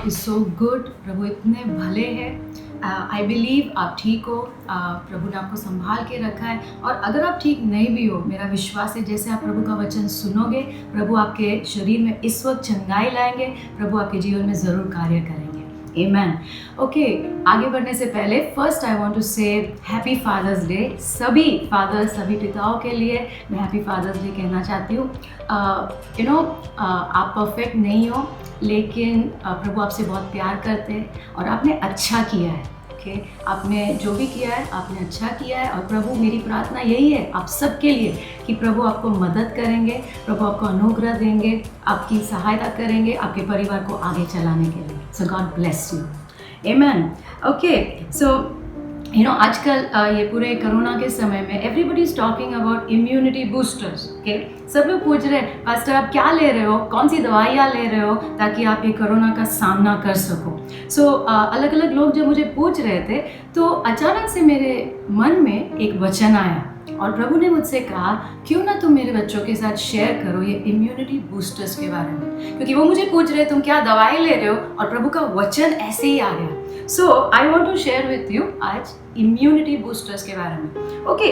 God is so good. प्रभु इतने भले हैं। आई बिलीव आप ठीक हो। प्रभु ने आपको संभाल के रखा है, और अगर आप ठीक नहीं भी हो, मेरा विश्वास है जैसे आप प्रभु का वचन सुनोगे, प्रभु आपके शरीर में इस वक्त चंगाई लाएंगे, प्रभु आपके जीवन में ज़रूर कार्य करेंगे। Amen. ओके, आगे बढ़ने से पहले फर्स्ट आई वांट टू से हैप्पी फादर्स डे। सभी फादर्स, सभी पिताओं के लिए मैं हैप्पी फादर्स डे कहना चाहती हूँ। आप परफेक्ट नहीं हो, लेकिन प्रभु आपसे बहुत प्यार करते हैं और आपने अच्छा किया है। ओके, आपने जो भी किया है आपने अच्छा किया है, और प्रभु, मेरी प्रार्थना यही है आप सबके लिए कि प्रभु आपको मदद करेंगे, प्रभु आपको अनुग्रह देंगे, आपकी सहायता करेंगे आपके परिवार को आगे चलाने के लिए। So God bless you. Amen. Okay, so आजकल ये पूरे कोरोना के समय में everybody is talking about immunity boosters. Okay, सब लोग पूछ रहे हैं पास्टर आप क्या ले रहे हो, कौन सी दवाइयाँ ले रहे हो ताकि आप ये कोरोना का सामना कर सको। सो अलग अलग लोग जब मुझे पूछ रहे थे, तो अचानक से मेरे मन में एक वचन आया और प्रभु ने मुझसे कहा क्यों ना तुम मेरे बच्चों के साथ शेयर करो ये इम्यूनिटी बूस्टर्स के बारे में, क्योंकि वो मुझे पूछ रहे तुम क्या दवाई ले रहे हो, और प्रभु का वचन ऐसे ही आ गया। So I want to share with you आज इम्यूनिटी बूस्टर्स के बारे में। ओके,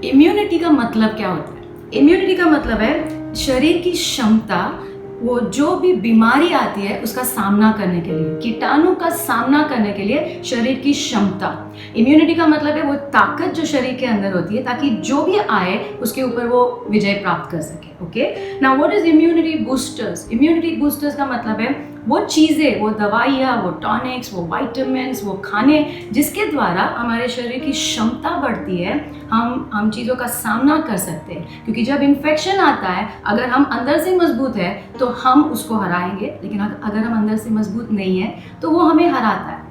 इम्यूनिटी का मतलब क्या होता है? इम्यूनिटी का मतलब है शरीर की क्षमता, वो जो भी बीमारी आती है उसका सामना करने के लिए, कीटाणु का सामना करने के लिए शरीर की क्षमता। इम्यूनिटी का मतलब है वो ताकत जो शरीर के अंदर होती है ताकि जो भी आए उसके ऊपर वो विजय प्राप्त कर सके। Okay, now what is immunity boosters? Immunity boosters का मतलब है वो चीज़ें, वो दवाइयाँ, वो टॉनिक्स, वो वाइटामिन्स, वो खाने जिसके द्वारा हमारे शरीर की क्षमता बढ़ती है, हम चीज़ों का सामना कर सकते हैं। क्योंकि जब इन्फेक्शन आता है, अगर हम अंदर से मजबूत है तो हम उसको हराएंगे, लेकिन अगर हम अंदर से मजबूत नहीं है तो वो हमें हराता है।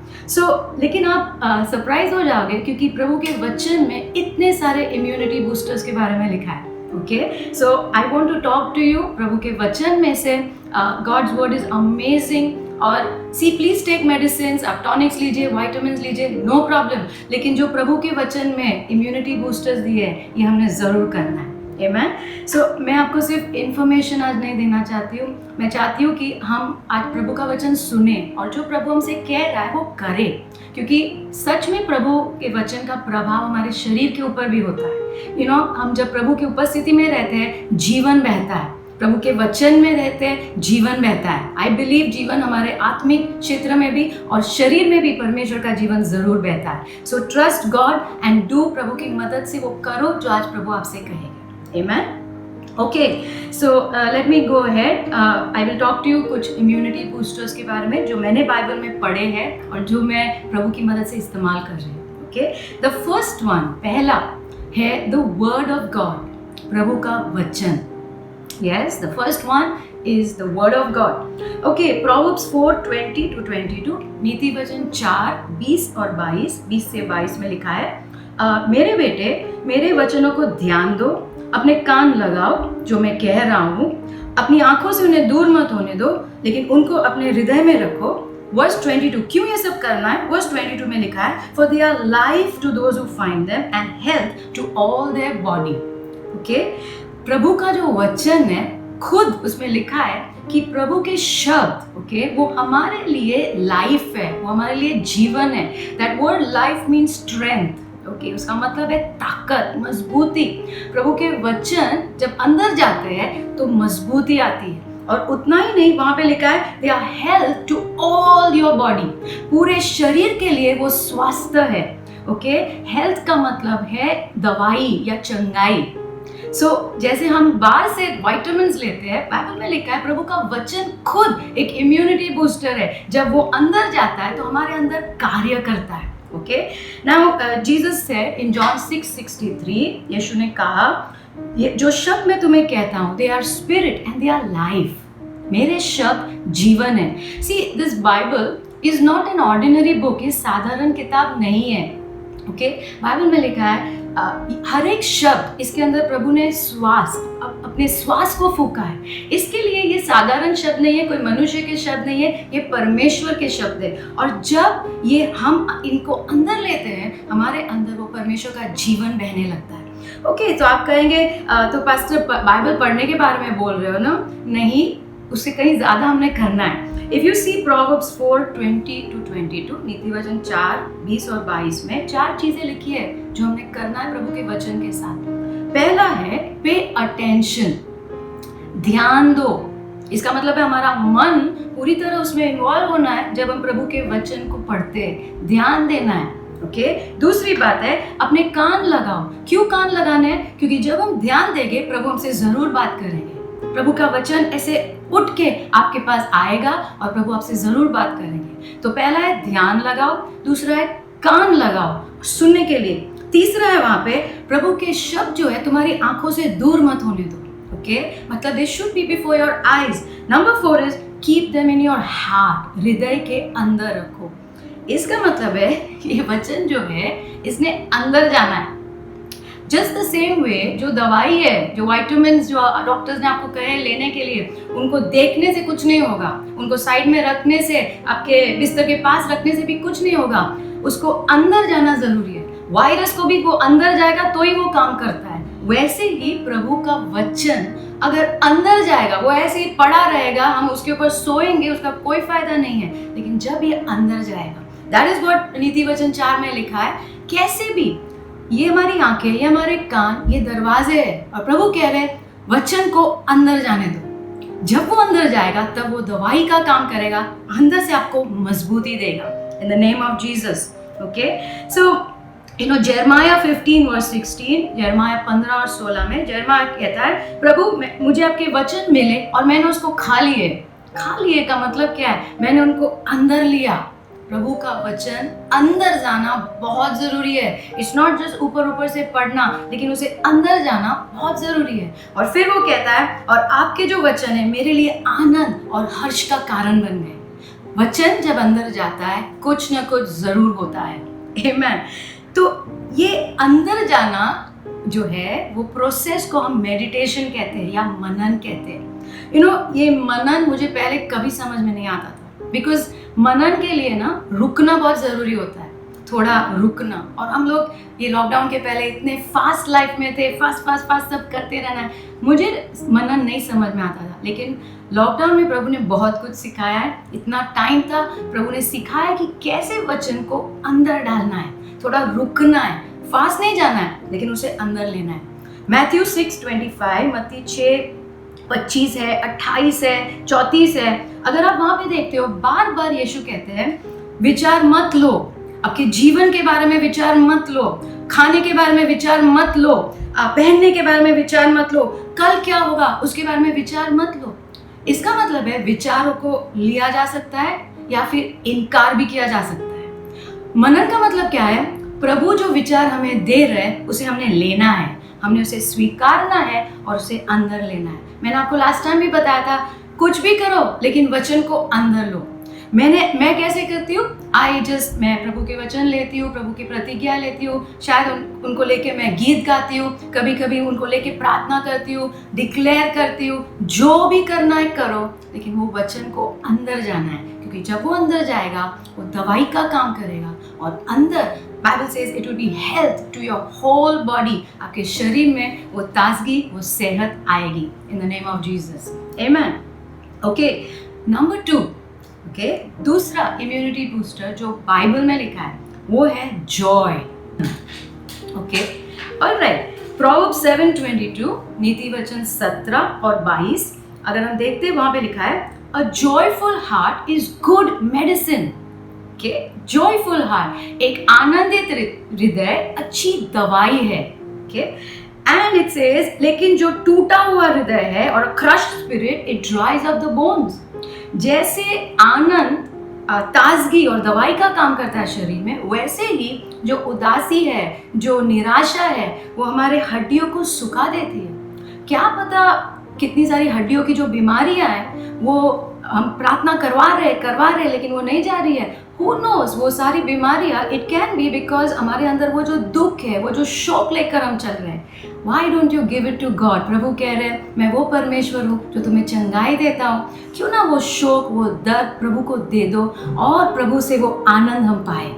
लेकिन आप सरप्राइज हो जाओगे क्योंकि प्रभु के वचन में इतने सारे इम्यूनिटी बूस्टर्स के बारे में लिखा है। Okay, so I want to talk to you प्रभु के वचन में से। God's word is amazing. और प्लीज टेक मेडिसिन, आप टॉनिक्स लीजिए, वाइटामिन लीजिए, नो प्रॉब्लम, लेकिन जो प्रभु के वचन में इम्यूनिटी बूस्टर्स दिए हैं ये हमने ज़रूर करना है। Amen? मैं आपको सिर्फ इन्फॉर्मेशन आज नहीं देना चाहती हूँ, मैं चाहती हूँ कि हम आज प्रभु का वचन सुने और जो प्रभु हमसे कह रहा है वो करें, क्योंकि सच में प्रभु के वचन का प्रभाव हमारे शरीर के ऊपर भी होता है। हम जब प्रभु की उपस्थिति में रहते हैं जीवन बहता है, प्रभु के वचन में रहते हैं जीवन बहता है। आई बिलीव जीवन हमारे आत्मिक क्षेत्र में भी और शरीर में भी परमेश्वर का जीवन जरूर बहता है। So trust God and do, प्रभु की मदद से वो करो जो आज प्रभु आपसे कहेंगे। Amen? Okay, so let me go ahead. I will talk to you कुछ immunity boosters के बारे में जो मैंने बाइबल में पढ़े हैं और जो मैं प्रभु की मदद से इस्तेमाल कर रही हूँ। Okay, the first one, पहला है the word of God, प्रभु का वचन। Yes, the first one is the word of God. Okay, Proverbs 4:20-22, नीति वचन 4:20 और 20 से 22 में लिखा है, मेरे बेटे मेरे वचनों को ध्यान दो, अपने कान लगाओ जो मैं कह रहा हूँ, अपनी आंखों से उन्हें दूर मत होने दो, लेकिन उनको अपने हृदय में रखो। वर्स 22, क्यों ये सब करना है? वर्स 22 में लिखा है, for they are life to those who find them and health to all their body. Okay, प्रभु का जो वचन है खुद उसमें लिखा है कि प्रभु के शब्द, ओके, वो हमारे लिए लाइफ है, वो हमारे लिए जीवन है। That word life means strength. Okay, उसका मतलब है ताकत, मजबूती। प्रभु के वचन जब अंदर जाते हैं तो मजबूती आती है, और उतना ही नहीं, वहां पे लिखा है they are health to all your body, पूरे शरीर के लिए वो स्वास्थ्य है। ओके, हेल्थ का मतलब है दवाई या चंगाई। जैसे हम बाहर से वाइटामिन लेते हैं, बाइबल में लिखा है प्रभु का वचन खुद एक इम्यूनिटी बूस्टर है। जब वो अंदर जाता है तो हमारे अंदर कार्य करता है। Okay, now Jesus said in John 6:63, यीशु ने कहा, ये जो शब्द मैं तुम्हें कहता हूँ, they are spirit and they are life. मेरे शब्द जीवन है। See, this Bible is not an ordinary book, ये साधारण किताब नहीं है। ओके, बाइबल में लिखा है हर एक शब्द, इसके अंदर प्रभु ने अपने श्वास को फूका है। इसके लिए ये साधारण शब्द नहीं है, कोई मनुष्य के शब्द नहीं है, ये परमेश्वर के शब्द है। और जब ये हम इनको अंदर लेते हैं, हमारे अंदर वो परमेश्वर का जीवन बहने लगता है। ओके, तो आप कहेंगे तो पास्टर बाइबल पढ़ने के बारे में बोल रहे हो ना? नहीं, उससे कहीं ज़्यादा हमने करना है। इफ़ यू सी Proverbs 4:20-22, नीति वचन 4:20 और 22 में 4 चीज़ें लिखी है जो हमने करना है प्रभु के वचन के साथ। पहला है पे अटेंशन, ध्यान दो। इसका मतलब है हमारा मन पूरी तरह उसमें इन्वॉल्व होना है। जब हम प्रभु के वचन को पढ़ते हैं, ध्यान देना है। ओके दूसरी बात है अपने कान लगाओ। क्यों कान लगाने हैं? क्योंकि जब हम ध्यान देंगे प्रभु हमसे जरूर बात करेंगे। प्रभु का वचन ऐसे उठ के आपके पास आएगा और प्रभु आपसे जरूर बात करेंगे। तो पहला है ध्यान लगाओ, दूसरा है कान लगाओ सुनने के लिए, तीसरा है वहां पे प्रभु के शब्द जो है तुम्हारी आंखों से दूर मत होने दो। ओके मतलब they should be before your eyes. Number 4 is keep them in your heart, हृदय के अंदर रखो। इसका मतलब है ये वचन जो है इसने अंदर जाना है। जस्ट द सेम वे जो दवाई है, जो वाइटामिन जो डॉक्टर्स ने आपको कहे लेने के लिए, उनको देखने से कुछ नहीं होगा, उनको साइड में रखने से, आपके बिस्तर के पास रखने से भी कुछ नहीं होगा, उसको अंदर जाना जरूरी है। वायरस को भी वो अंदर जाएगा तो ही वो काम करता है। वैसे ही प्रभु का वचन अगर अंदर जाएगा, वो ऐसे ही पड़ा रहेगा, हम उसके ऊपर सोएंगे, उसका कोई फायदा नहीं है। लेकिन जब ये अंदर जाएगा, दैट इज व्हाट नीति वचन 4 में लिखा है। कैसे भी ये हमारी आंखें, ये हमारे कान, ये दरवाजे है और प्रभु कह रहे हैं वचन को अंदर जाने दो। जब वो अंदर जाएगा तब वो दवाई का काम करेगा, अंदर से आपको मजबूती देगा। इन the name of Jesus. Okay so Jeremiah 15:16, Jeremiah 15 और 16 में Jeremiah कहता है प्रभु मुझे आपके वचन मिले और मैंने उसको खा लिए। खा लिए का मतलब क्या है? मैंने उनको अंदर लिया। प्रभु का वचन अंदर जाना बहुत जरूरी है। इट्स नॉट जस्ट ऊपर ऊपर से पढ़ना, लेकिन उसे अंदर जाना बहुत जरूरी है। और फिर वो कहता है और आपके जो वचन है मेरे लिए आनंद और हर्ष का कारण बन गए। वचन जब अंदर जाता है कुछ ना कुछ जरूर होता है। आमीन। तो ये अंदर जाना जो है वो प्रोसेस को हम मेडिटेशन कहते हैं या मनन कहते हैं। ये मनन मुझे पहले कभी समझ में नहीं आता था, बिकॉज मनन के लिए ना रुकना बहुत ज़रूरी होता है, थोड़ा रुकना। और हम लोग ये लॉकडाउन के पहले इतने फास्ट लाइफ में थे, फास्ट सब करते रहना है, मुझे मनन नहीं समझ में आता था। लेकिन लॉकडाउन में प्रभु ने बहुत कुछ सिखाया है। इतना टाइम था, प्रभु ने सिखाया कि कैसे वचन को अंदर डालना है, थोड़ा रुकना है, फास्ट नहीं जाना है, लेकिन उसे अंदर लेना है। मैथ्यू 6:25, मत्ती 6:25 है, 28 है, 34 है। अगर आप वहां पे देखते हो, बार बार यीशु कहते हैं विचार मत लो, आपके जीवन के बारे में विचार मत लो, खाने के बारे में विचार मत लो, पहनने के बारे में विचार मत लो, कल क्या होगा उसके बारे में विचार मत लो। इसका मतलब है विचारों को लिया जा सकता है या फिर इनकार भी किया जा सकता है। मनन का मतलब क्या है? प्रभु जो विचार हमें दे रहे हैं उसे हमने लेना है, हमने उसे स्वीकारना है और उसे अंदर लेना है। मैंने आपको लास्ट टाइम भी बताया था, कुछ भी करो लेकिन वचन को अंदर लो। मैं कैसे करती हूँ? मैं प्रभु के वचन लेती हूँ, प्रभु की प्रतिज्ञा लेती हूँ, शायद उनको लेके मैं गीत गाती हूँ, कभी कभी उनको लेके प्रार्थना करती हूँ, डिक्लेयर करती हूँ। जो भी करना है करो, लेकिन वो वचन को अंदर जाना है, क्योंकि जब वो अंदर जाएगा वो दवाई का काम करेगा। और अंदर Bible says it will be health to your whole body, आपके शरीर में वो ताजगी, वो सेहत आएगी। In the name of Jesus, amen. Okay number 2, okay दूसरा इम्यूनिटी बूस्टर जो बाइबल में लिखा है वो है जॉय। ओके ऑलराइट, प्रोवर्ब्स 7:22, नीति वचन 17 और 22 अगर हम देखते हैं वहां पे लिखा है अ joyful heart is good medicine. Okay joyful heart, एक आनंदित हृदय अच्छी दवाई है। ओके एंड इट सेज लेकिन जो टूटा हुआ हृदय है और crushed spirit it ड्राइज up the bones. जैसे आनंद ताजगी और दवाई का काम करता है शरीर में, वैसे ही जो उदासी है, जो निराशा है, वो हमारे हड्डियों को सुखा देती है। क्या पता कितनी सारी हड्डियों की जो बीमारियां हैं वो हम प्रार्थना करवा रहे लेकिन वो नहीं जा रही है। Who knows, वो सारी बीमारियां इट कैन बी बिकॉज हमारे अंदर वो जो दुख है, वो जो शोक लेकर हम चल रहे हैं। Why don't you give it to God? प्रभु कह रहे हैं मैं वो परमेश्वर हूँ जो तुम्हें चंगाई देता हूँ। क्यों ना वो शोक, वो दर्द प्रभु को दे दो और प्रभु से वो आनंद हम पाए।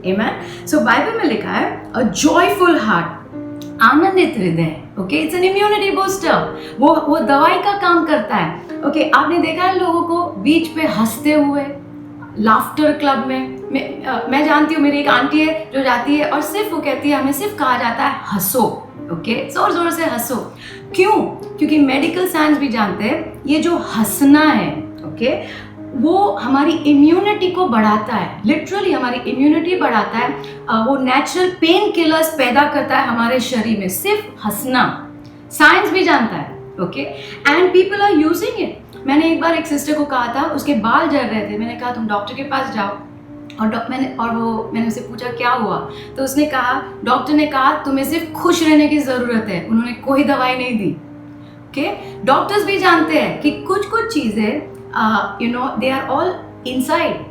Amen? So बाइबल में लिखा है अ जॉयफुल हार्ट, आनंदित हृदय। Okay, it's an immunity booster. वो दवाई का काम करता है। ओके, आपने देखा है लोगों को बीच पे हंसते हुए लाफ्टर क्लब में। मैं जानती हूँ, मेरी एक आंटी है जो जाती है और सिर्फ वो कहती है, हमें सिर्फ कहा जाता है हंसो। ओके, जोर जोर से हंसो। क्यों? क्योंकि मेडिकल साइंस भी जानते हैं ये जो हंसना है, ओके, वो हमारी इम्यूनिटी को बढ़ाता है। लिटरली हमारी इम्यूनिटी बढ़ाता है। वो नेचुरल पेन किलर्स पैदा करता है हमारे शरीर में, सिर्फ हंसना। साइंस भी जानता है। Okay, and people are using it. मैंने एक बार एक सिस्टर को कहा था, उसके बाल झड़ रहे थे। मैंने कहा तुम डॉक्टर के पास जाओ। और मैंने उससे पूछा क्या हुआ, तो उसने कहा, डॉक्टर ने कहा तुम्हें सिर्फ खुश रहने की ज़रूरत है, उन्होंने कोई दवाई नहीं दी। ओके, डॉक्टर्स भी जानते हैं कि कुछ कुछ चीज़ें they are all inside.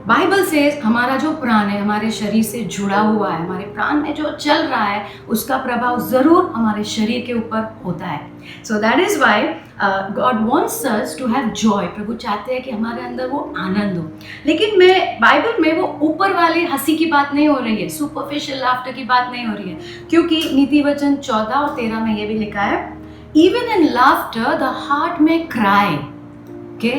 Bible से हमारा जो प्राण है हमारे शरीर से जुड़ा हुआ है, हमारे प्राण में जो चल रहा है उसका प्रभाव ज़रूर हमारे शरीर के ऊपर होता है। So that is why God wants us to have joy. प्रभु चाहते हैं कि हमारे अंदर वो आनंद हो। लेकिन बाइबल में वो ऊपर वाली हंसी की बात नहीं हो रही है, सुपरफिशियल लाफ्टर की बात नहीं हो रही है। क्योंकि नीति वचन 14 और 13 में ये भी लिखा है, even in laughter the heart में क्राई। के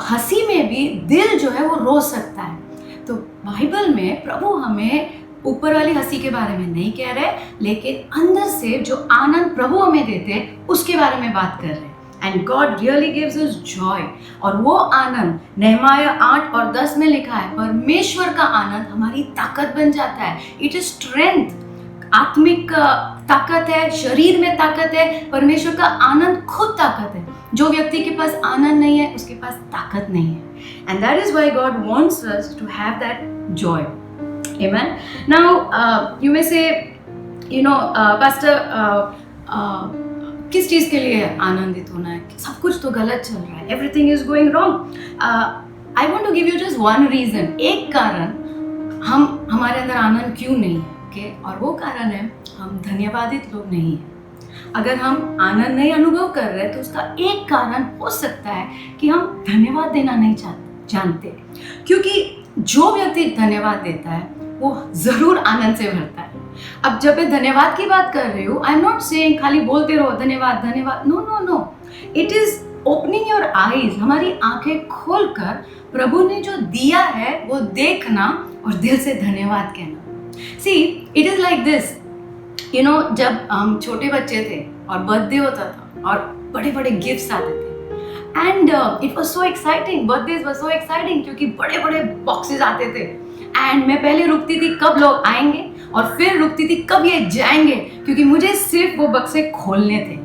हंसी में भी दिल जो है वो रो सकता है। तो बाइबल में प्रभु हमें ऊपर वाली हंसी के बारे में नहीं कह रहे, लेकिन अंदर से जो आनंद प्रभु हमें देते हैं उसके बारे में बात कर रहे हैं। And God really gives us Joy. और वो आनंद नहमाया 8 और 10 में लिखा है, परमेश्वर का आनंद हमारी ताकत बन जाता है। इट इज स्ट्रेंथ, आत्मिक ताकत है, शरीर में ताकत है। परमेश्वर का आनंद खुद ताकत है। जो व्यक्ति के पास आनंद नहीं है उसके पास ताकत नहीं है। And that is why God wants us to have that joy. Amen. Now you may say pastor किस चीज़ के लिए आनंदित होना है? सब कुछ तो गलत चल रहा है, everything is going wrong. I want to give you just one reason, एक कारण हमारे अंदर आनंद क्यों नहीं है। ओके, और वो कारण है हम धन्यवादित लोग नहीं हैं। अगर हम आनंद नहीं अनुभव कर रहे तो उसका एक कारण हो सकता है कि हम धन्यवाद देना नहीं जानते। क्योंकि जो व्यक्ति धन्यवाद देता है वो जरूर आनंद से भरता है। अब जब मैं धन्यवाद की बात कर रही हूँ, आई एम नॉट सेइंग खाली बोलते रहो धन्यवाद धन्यवाद, no no no, it is opening your eyes, हमारी आंखें खोलकर प्रभु ने जो दिया है वो देखना और दिल से धन्यवाद कहना। सी, इट इज लाइक दिस, जब हम छोटे बच्चे थे और बर्थडे होता था और बड़े बड़े गिफ्ट्स आते थे, and it was so exciting, birthdays was so exciting, क्योंकि बड़े बड़े बॉक्सेस आते थे। एंड मैं पहले रुकती थी कब लोग आएंगे, और फिर रुकती थी कब ये जाएंगे, क्योंकि मुझे सिर्फ वो बक्से खोलने थे।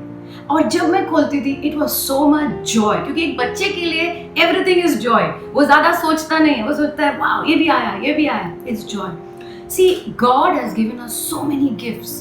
और जब मैं खोलती थी it was so much Joy, क्योंकि एक बच्चे के लिए एवरीथिंग इज जॉय। वो ज्यादा सोचता नहीं है, वो सोचता है वाह ये भी आया ये भी आया, it's joy. See, God has given us so many gifts.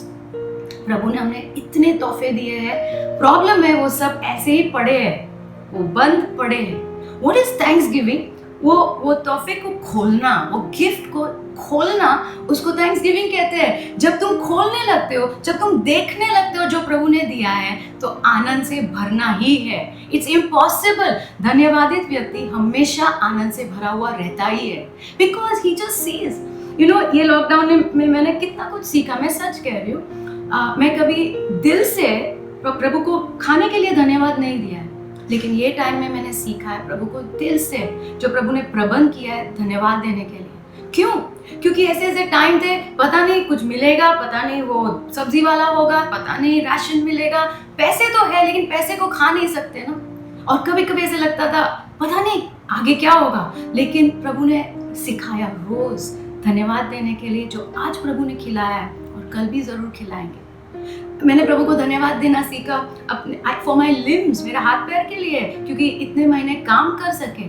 प्रभु ने हमें इतने तोहफे दिए हैं। प्रॉब्लम है वो सब ऐसे ही पड़े हैं, वो बंद पड़े हैं। What is Thanksgiving? वो तोहफे को खोलना, वो गिफ्ट को खोलना, उसको थैंक्सगिविंग कहते हैं। जब तुम खोलने लगते हो, जब तुम देखने लगते हो जो प्रभु ने दिया है, तो आनंद से भरना ही है। It's impossible. धन्यवादित व्यक्ति हमेशा आनंद से भरा हुआ रहता ही है, बिकॉज ही जस्ट सीज। ये लॉकडाउन में मैंने कितना कुछ सीखा, मैं सच कह रही हूँ। मैं कभी दिल से प्रभु को खाने के लिए धन्यवाद नहीं दिया है, लेकिन ये टाइम में मैंने सीखा है प्रभु को दिल से, जो प्रभु ने प्रबंध किया है, धन्यवाद देने के लिए। क्यों? क्योंकि ऐसे ऐसे टाइम थे, पता नहीं कुछ मिलेगा, पता नहीं वो सब्जी वाला होगा, पता नहीं राशन मिलेगा। पैसे तो है लेकिन पैसे को खा नहीं सकते ना। और कभी कभी ऐसे लगता था पता नहीं आगे क्या होगा, लेकिन प्रभु ने सिखाया रोज धन्यवाद देने के लिए, जो आज प्रभु ने खिलाया है और कल भी जरूर खिलाएंगे। मैंने प्रभु को धन्यवाद देना सीखा अपने फॉर माई लिम्स, मेरा हाथ पैर के लिए, क्योंकि इतने महीने काम कर सके,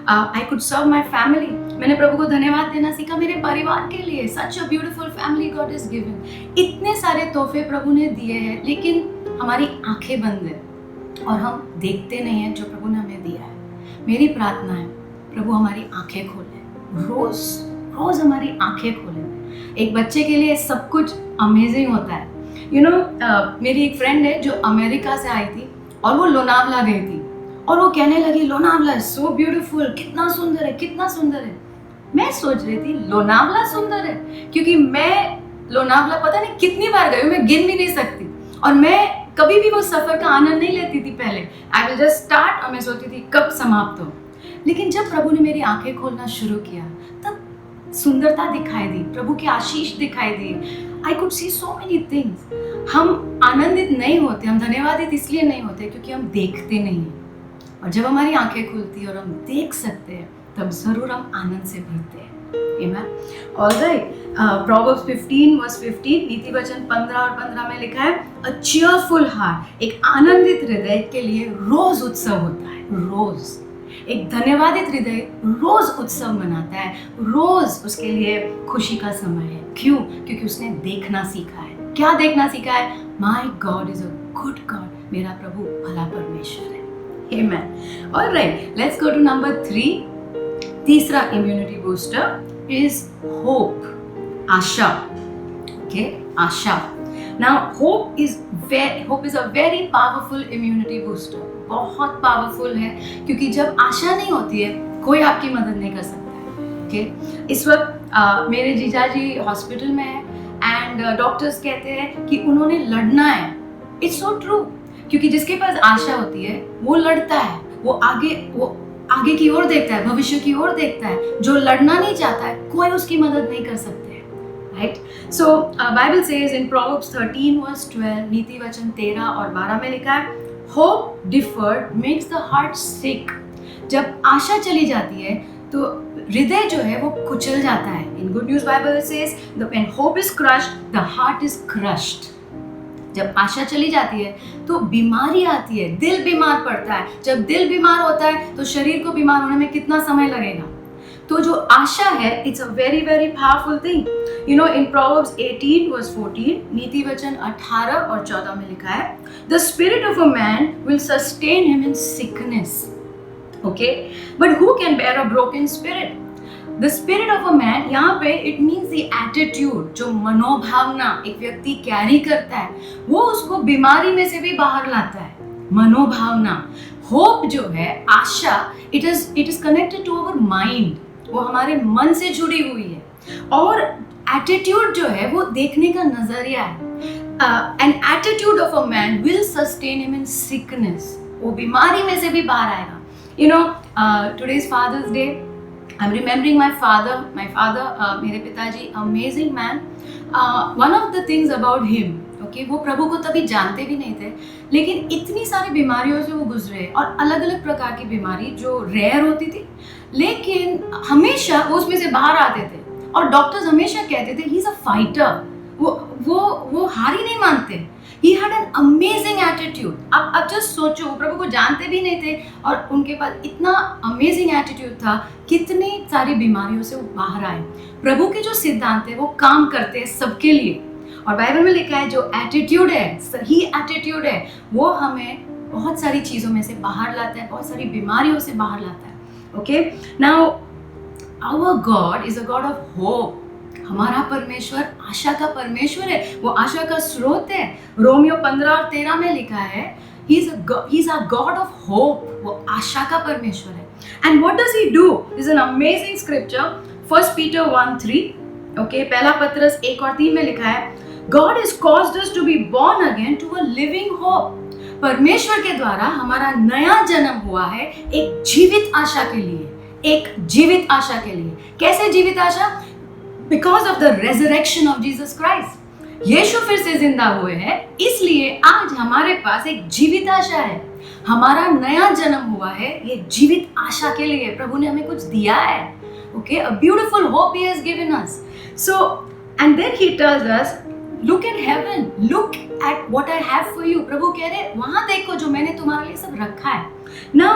I could serve my family. मैंने प्रभु को धन्यवाद देना सीखा मेरे परिवार के लिए, such a beautiful family God is given. इतने सारे तोहफे प्रभु ने दिए हैं, लेकिन हमारी आंखें बंद है और हम देखते नहीं हैं जो प्रभु ने हमें दिया है। मेरी प्रार्थना है प्रभु हमारी आंखें खोले, रोज रोज हमारी आंखें खोले। एक बच्चे के लिए सब कुछ अमेजिंग होता है। मेरी एक फ्रेंड है जो अमेरिका से आई थी और वो लोनावला गई थी, और वो कहने लगी लोनावला सो ब्यूटीफुल, कितना सुंदर है कितना सुंदर है। मैं सोच रही थी लोनावला सुंदर है, क्योंकि मैं लोनावला पता नहीं कितनी बार गई हूँ, मैं गिन भी नहीं सकती। और मैं कभी भी वो सफ़र का आनंद नहीं लेती थी पहले। आई विल जस्ट स्टार्ट और मैं सोचती थी कब समाप्त हो। लेकिन जब प्रभु ने मेरी आंखें खोलना शुरू किया तब सुंदरता दिखाई दी, प्रभु की आशीष दिखाई दी। I could see so many things. हम आनंदित नहीं होते, हम धन्यवादित इसलिए नहीं होते क्योंकि हम देखते नहीं हैं। और जब हमारी आंखें खुलती और हम देख सकते हैं तब ज़रूर हम आनंद से भरते हैं। Amen. All right. Proverbs 15 verse 15, नीति वचन 15 और 15 में लिखा है, A cheerful heart, एक आनंदित हृदय के लिए रोज उत्सव होता है। रोज एक धन्यवादित हृदय रोज उत्सव मनाता है, रोज उसके लिए खुशी का समय है। क्यों? क्योंकि उसने देखना सीखा है। क्या देखना सीखा है? My God is a good God, मेरा प्रभु भला परमेश्वर है। Amen. All right, let's go to number 3. तीसरा immunity booster is hope, Asha. Okay, Asha. Now hope is a very powerful immunity booster. बहुत पावरफुल है क्योंकि जब आशा नहीं होती है कोई आपकी मदद नहीं कर सकता है। ओके, इस वक्त मेरे जीजा जी हॉस्पिटल में है एंड डॉक्टर्स कहते हैं कि उन्होंने लड़ना है। इट्स सो ट्रू, क्योंकि जिसके पास आशा होती है वो लड़ता है, वो आगे की ओर देखता है, भविष्य की ओर देखता है। जो लड़ना नहीं चाहता है कोई उसकी मदद नहीं कर सकते, right? So Bible says in Proverbs 13 verse 12, नीति वचन 13 और 12 में लिखा है, hope deferred makes the heart sick. जब आशा चली जाती है तो हृदय जो है वो कुचल जाता है। In good news Bible says when hope is crushed the heart is crushed. जब आशा चली जाती है तो बीमारी आती है, दिल बीमार पड़ता है। जब दिल बीमार होता है तो शरीर को बीमार होने में कितना समय लगेगा? तो जो आशा है, it's a very very powerful thing. You know, in Proverbs 18 verse 14, नीति वचन 18 और 14 में लिखा है, the spirit of a man will sustain him in sickness, okay, but who can bear a broken spirit? The spirit of a man, यहाँ पे it means the attitude, जो मनोभावना एक व्यक्ति कैरी करता है वो उसको बीमारी में से भी बाहर लाता है। मनोभावना, होप जो है, आशा, it is connected to our mind, वो हमारे मन से जुड़ी हुई है। और एटीट्यूड जो है वो देखने का नजरिया है। An attitude of a man will sustain him in sickness, वो बीमारी में से भी बाहर आएगा। You know, today is Father's Day. I'm remembering my father, मेरे पिताजी, amazing man. One of the things about him, okay, वो प्रभु को तभी जानते भी नहीं थे, लेकिन इतनी सारी बीमारियों से वो गुजरे और अलग अलग प्रकार की बीमारी जो रेयर होती थी, लेकिन हमेशा वो उसमें से बाहर आते थे। और डॉक्टर्स हमेशा कहते थे ही इज अ फाइटर, वो हार ही नहीं मानते। He had an amazing attitude. अब जस्ट सोचो, प्रभु को जानते भी नहीं थे और उनके पास इतना अमेजिंग एटीट्यूड था, कितनी सारी बीमारियों से वो बाहर आए। प्रभु के जो सिद्धांत है वो काम करते हैं सबके लिए। और बाइबल में लिखा है जो एटीट्यूड है, सही एटीट्यूड है, वो हमें बहुत सारी चीज़ों में से बाहर लाता है, बहुत सारी बीमारियों से बाहर लाता है। Okay, now our God is a God of hope. हमारा परमेश्वर आशा का परमेश्वर है, वो आशा का स्रोत है। रोमियो 15 और 13 में लिखा है, he is a God of hope, वो आशा का परमेश्वर है। And what does he do? This is an amazing scripture, 1 Peter 1:3, okay, पहला पत्रस 1 और 3 में लिखा है, God has caused us to be born again to a living hope. परमेश्वर के द्वारा हमारा नया जन्म हुआ है एक जीवित आशा के लिए, एक जीवित आशा के लिए। कैसे जीवित आशा? Because of the resurrection of Jesus Christ. यीशु फिर से जिंदा हुए हैं, इसलिए आज हमारे पास एक जीवित आशा है। हमारा नया जन्म हुआ है ये जीवित आशा के लिए। प्रभु ने हमें कुछ दिया है, okay, a beautiful hope he has given us. So, and then he tells us, look at heaven, look at what I have for you. प्रभु कह रहे हैं वहां देखो जो मैंने तुम्हारे लिए सब रखा है। Now,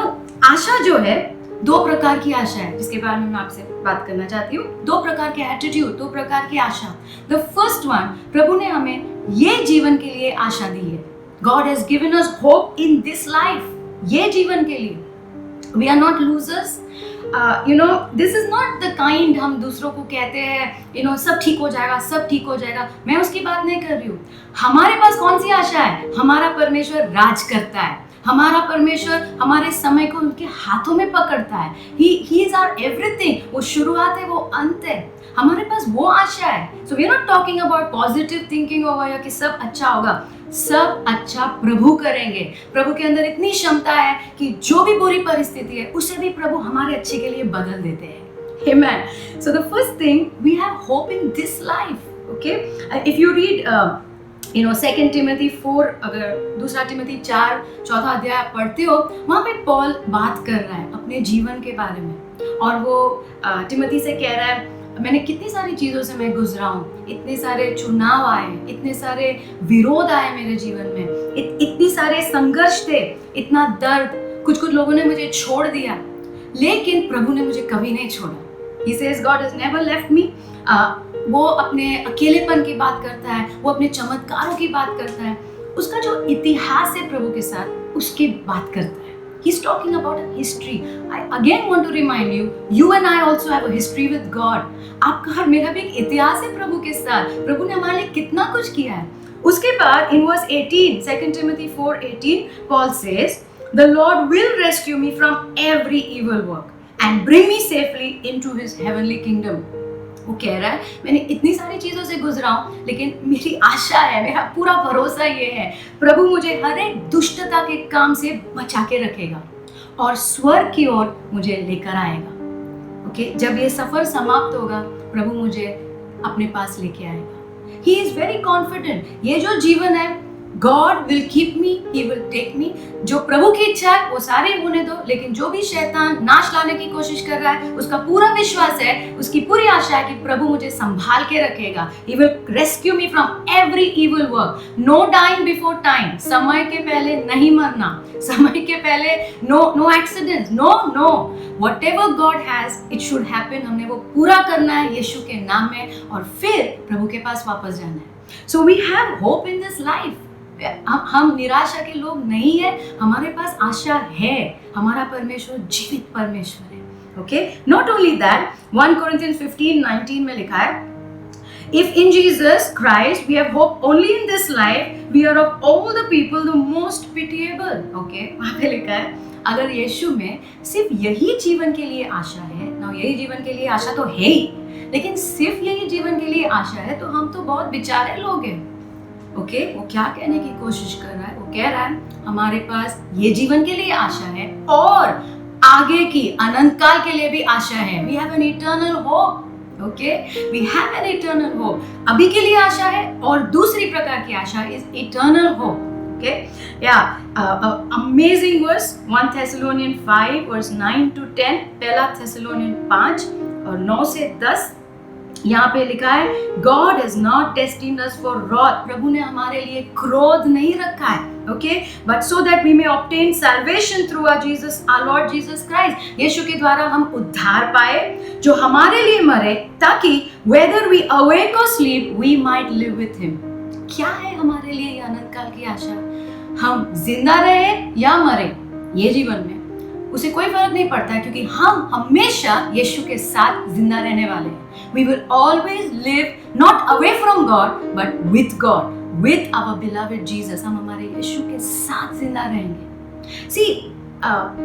आशा जो है, दो प्रकार की आशा है जिसके बारे में मैं आपसे बात करना चाहती हूँ। दो प्रकार के एटीट्यूड, दो प्रकार की आशा। द फर्स्ट वन, प्रभु ने हमें ये जीवन के लिए आशा दी है। God has given us hope in this life, ये जीवन के लिए। We are not losers. You know, this is not the kind हम दूसरों को कहते हैं, यू नो, सब ठीक हो जाएगा, सब ठीक हो जाएगा। मैं उसकी बात नहीं कर रही हूँ। हमारे पास कौन सी आशा है? हमारा परमेश्वर राज करता है, हमारा परमेश्वर हमारे समय को उनके हाथों में पकड़ता है। He is our everything। वो शुरुआत है, वो अंत है। हमारे पास वो आशा है. So we are not talking about positive thinking होगा या कि सब अच्छा होगा. सब अच्छा प्रभु करेंगे. प्रभु के अंदर इतनी क्षमता है कि जो भी बुरी परिस्थिति है उसे भी प्रभु हमारे अच्छे के लिए बदल देते हैं. Amen. So the first thing, we have hope in this life. Okay? If you read, 2 Timothy 4, अगर 2 Timothy 4 चौथा अध्याय आप पढ़ते हो, वहाँ पे पॉल बात कर रहा है अपने जीवन के बारे में. और वो टिमोथी से कह रहा है, मैंने कितनी सारी चीज़ों से मैं गुजरा हूँ, इतने सारे चुनाव आए, इतने सारे विरोध आए मेरे जीवन में, इतनी सारे संघर्ष थे, इतना दर्द, कुछ लोगों ने मुझे छोड़ दिया, लेकिन प्रभु ने मुझे कभी नहीं छोड़ा. He says God has never left me. वो अपने अकेलेपन की बात करता है, वो अपने चमत्कारों की बात करता है, उसका जो इतिहास है प्रभु के साथ, उसकी बात करता है. He's talking about a history. I again want to remind you, you and I also have a history with God. आपका और मेरा भी एक इतिहास है प्रभु के साथ. प्रभु ने हमारे लिए कितना कुछ किया है. उसके बाद in verse 18, 2 Timothy 4:18, Paul says, the Lord will rescue me from every evil work and bring me safely into his heavenly kingdom. वो कह रहा है, मैंने इतनी सारी चीज़ों से गुजरा हूँ, लेकिन मेरी आशा है, मेरा पूरा भरोसा ये है, प्रभु मुझे हर एक दुष्टता के काम से बचा के रखेगा और स्वर्ग की ओर मुझे लेकर आएगा. ओके, जब ये सफ़र समाप्त होगा, प्रभु मुझे अपने पास लेके आएगा. He is very confident. ये जो जीवन है, God will keep me, He will take me. जो प्रभु की इच्छा है वो सारे होने दो, लेकिन जो भी शैतान नाश लाने की कोशिश कर रहा है, उसका पूरा विश्वास है, उसकी पूरी आशा है कि प्रभु मुझे संभाल के रखेगा. He will rescue me from every evil work. No dying before time. समय के पहले नहीं मरना, समय के पहले no accidents, no. Whatever God has, it should happen. हमने वो पूरा करना है यीशु के नाम में और फिर प्रभु के पास वापस जाना है. So we have hope in this life. हम निराशा के लोग नहीं है, हमारे पास आशा है. हमारा परमेश्वर जीवित परमेश्वर है. Okay, not only that, 1 Corinthians 15:19 में लिखा है, if in Jesus Christ we have hope only in this life, we are of all the people the most pitiable. Okay, वहाँ पे लिखा है, अगर यीशु में सिर्फ यही जीवन के लिए आशा है ना, यही जीवन के लिए आशा तो है ही, लेकिन सिर्फ यही जीवन के लिए आशा है तो हम तो बहुत बेचारे लोग हैं. ओके, वो क्या कहने की कोशिश कर रहा है? वो कह रहा है, हमारे पास ये जीवन के लिए आशा है और आगे की अनंत काल के लिए भी आशा है. We have an eternal hope. Okay, we have an eternal hope. अभी के लिए आशा है और दूसरी प्रकार की आशा इज इटर्नल होप. ओके, या amazing verse 1 Thessalonians 5 verse 9 to 10, पहला Thessalonians 5 और 9 से 10. यहाँ पे लिखा है, God has not destined us for wrath. प्रभु ने हमारे लिए क्रोध नहीं रखा है. Okay, but so that we may obtain salvation through our Lord Jesus Christ. यीशु के द्वारा हम उद्धार पाए, जो हमारे लिए मरे, ताकि whether we awake or sleep, we might live with him. क्या है हमारे लिए ये अनंत काल की आशा? हम जिंदा रहे या मरे ये जीवन में, उसे कोई फर्क नहीं पड़ता है, क्योंकि हम हमेशा यीशु के साथ जिंदा रहने वाले हैं. We will always live not away from God, but with God, with our beloved Jesus. हम हमारे यीशु के साथ जिंदा रहेंगे. See,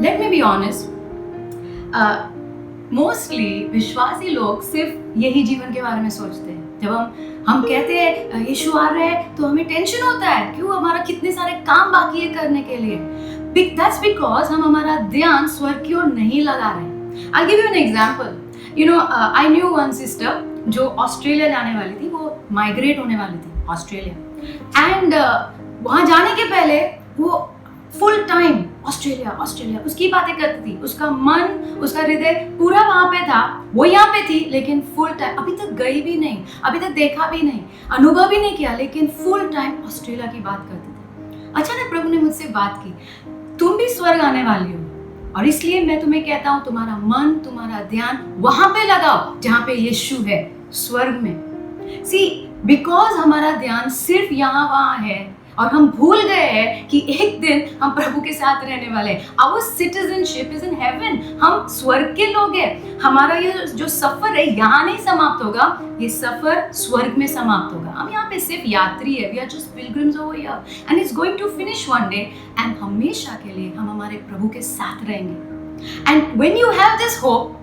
let me be honest. Mostly विश्वासी लोग सिर्फ यही जीवन के बारे में सोचते हैं. जब हम कहते हैं यीशु आ रहे हैं, तो हमें टेंशन होता है, क्यों? हमारा कितने सारे काम बाकी है करने के लिए. That's because हम हमारा ध्यान स्वर्ग की ओर नहीं लगा रहे. I'll give you an example. I knew one sister जो ऑस्ट्रेलिया जाने वाली थी. वो माइग्रेट होने वाली थी ऑस्ट्रेलिया, एंड वहाँ जाने के पहले वो फुल टाइम ऑस्ट्रेलिया उसकी बातें करती थी. उसका मन, उसका हृदय पूरा वहाँ पे था. वो यहाँ पे थी, लेकिन फुल टाइम, अभी तक गई भी नहीं, अभी तक देखा भी नहीं, अनुभव भी नहीं किया, लेकिन फुल टाइम ऑस्ट्रेलिया की बात करती थी. अचानक प्रभु ने मुझसे बात की, तुम भी स्वर्ग आने वाली हो, और इसलिए मैं तुम्हें कहता हूँ, तुम्हारा मन, तुम्हारा ध्यान वहां पे लगाओ जहां पे यीशु है, स्वर्ग में. सी, बिकॉज हमारा ध्यान सिर्फ यहाँ वहाँ है और हम भूल गए हैं कि एक दिन हम प्रभु के साथ रहने वाले हैं. Our citizenship is in heaven. हम स्वर्ग के लोग हैं. हमारा ये जो सफर है यहाँ नहीं समाप्त होगा, ये सफर स्वर्ग में समाप्त होगा. हम यहाँ पे सिर्फ यात्री है. We are just pilgrims over here and it's going to finish one day, and हमेशा के लिए हम हमारे प्रभु के साथ रहेंगे. And when you have this hope,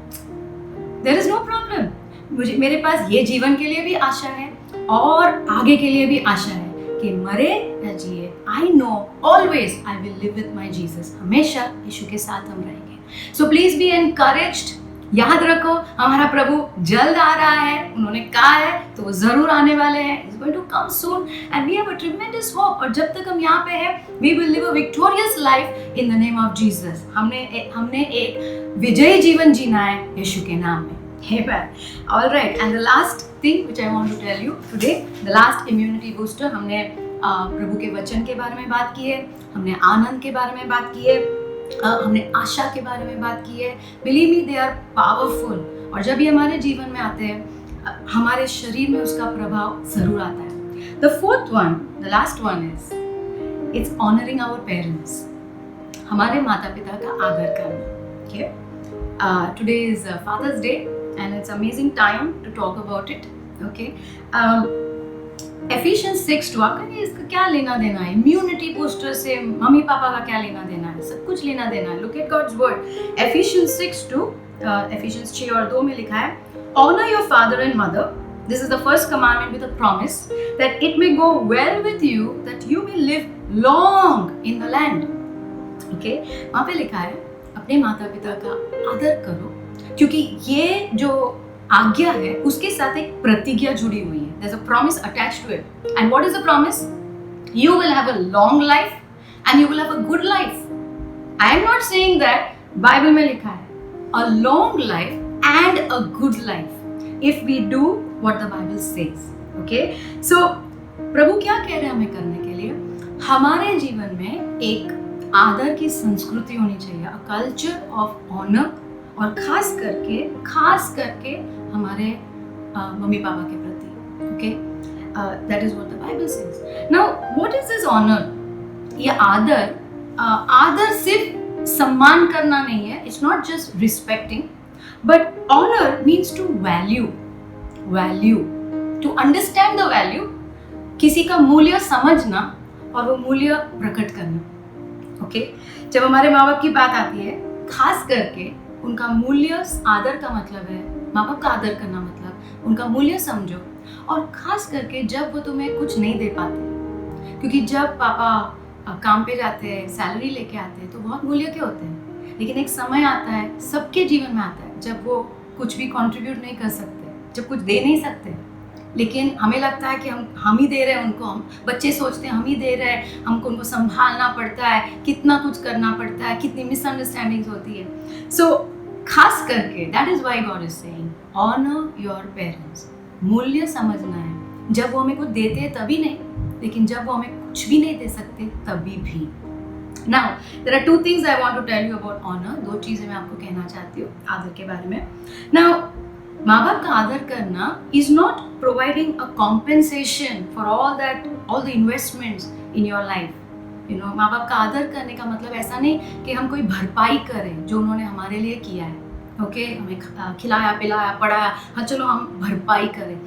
there is no problem. मुझे मेरे पास ये जीवन के लिए भी आशा है और आगे के लिए भी आशा है कि मरे या जिए, I know always I will live with my Jesus, हमेशा यीशु के साथ हम रहेंगे। So please be encouraged. याद रखो हमारा प्रभु जल्द आ रहा है, उन्होंने कहा है तो वो जरूर आने वाले हैं। Is going to come soon and we have a tremendous hope. और जब तक हम यहाँ पे हैं we will live a victorious life in the name of Jesus. हमने एक विजयी जीवन जीना है यीशु के नाम में। Amen. All right, and the last thing which I want to tell you today, the last immunity booster, हमने प्रभु के वचन के बारे में बात की है, हमने आनंद के बारे में बात की है, हमने आशा के बारे में बात की है। Believe me, they are powerful. और जब ये हमारे जीवन में आते हैं हमारे शरीर में उसका प्रभाव जरूर आता है। The fourth one, the last one is, it's honoring our parents. हमारे माता पिता का आदर करना। Okay? Today is Father's Day. And it's amazing time to talk about it. Okay. Ephesians 6:2, आपका ये इसका क्या लेना देना है? इम्यूनिटी बूस्टर से मम्मी पापा का क्या लेना देना है? सब कुछ लेना देना है। Look at God's word. Ephesians 6:2, Ephesians 6 और 2 में लिखा है, Honor your father and mother. This is the first commandment with a promise that it may go well with you, that you may live long in the land. Okay. वहाँ पे लिखा है अपने माता पिता का आदर करो, क्योंकि ये जो आज्ञा है उसके साथ एक प्रतिज्ञा जुड़ी हुई है। There's a promise attached to it. And what is the promise? You will have a long life and you will have a good life. I am not saying that Bible में लिखा है a long life and a good life if we do what the Bible says. Okay? So प्रभु क्या कह रहे हैं हमें करने के लिए? हमारे जीवन में एक आदर की संस्कृति होनी चाहिए, a culture of honor, और खास करके हमारे मम्मी पापा के प्रति। Okay, that is what the Bible says. Now what is this honour? ये आदर सिर्फ सम्मान करना नहीं है, it's not just respecting, but honour means to value, to understand the value, किसी का मूल्य समझना और वो मूल्य प्रकट करना। ओके, जब हमारे माँ बाप की बात आती है, खास करके उनका मूल्य, आदर का मतलब है माँ बाप का आदर करना, मतलब उनका मूल्य समझो। और खास करके जब वो तुम्हें कुछ नहीं दे पाते, क्योंकि जब पापा काम पे जाते हैं, सैलरी लेके आते हैं तो बहुत मूल्य के होते हैं, लेकिन एक समय आता है, सबके जीवन में आता है, जब वो कुछ भी कंट्रीब्यूट नहीं कर सकते, जब कुछ दे नहीं सकते, लेकिन हमें लगता है कि हम ही दे रहे हैं उनको। हम बच्चे सोचते हैं हम ही दे रहे हैं, हमको उनको संभालना पड़ता है, कितना कुछ करना पड़ता है, कितनी मिसअंडरस्टैंडिंग्स होती है। सो खास करके that is why God is saying honour your parents. मूल्य समझना है, जब वो हमें कुछ देते हैं तभी नहीं, लेकिन जब वो हमें कुछ भी नहीं दे सकते तभी भी। Now there are two things I want to tell you about honour. दो चीजें मैं आपको कहना चाहती हूँ आदर के बारे में। नाउ माँ बाप का आदर करना is not providing a compensation for all the investments in your life. You know, माँ बाप का आदर करने का मतलब ऐसा नहीं कि हम कोई भरपाई करें जो उन्होंने हमारे लिए किया है। ओके, हमें खिलाया पिलाया पढ़ाया, हाँ चलो हम भरपाई करें।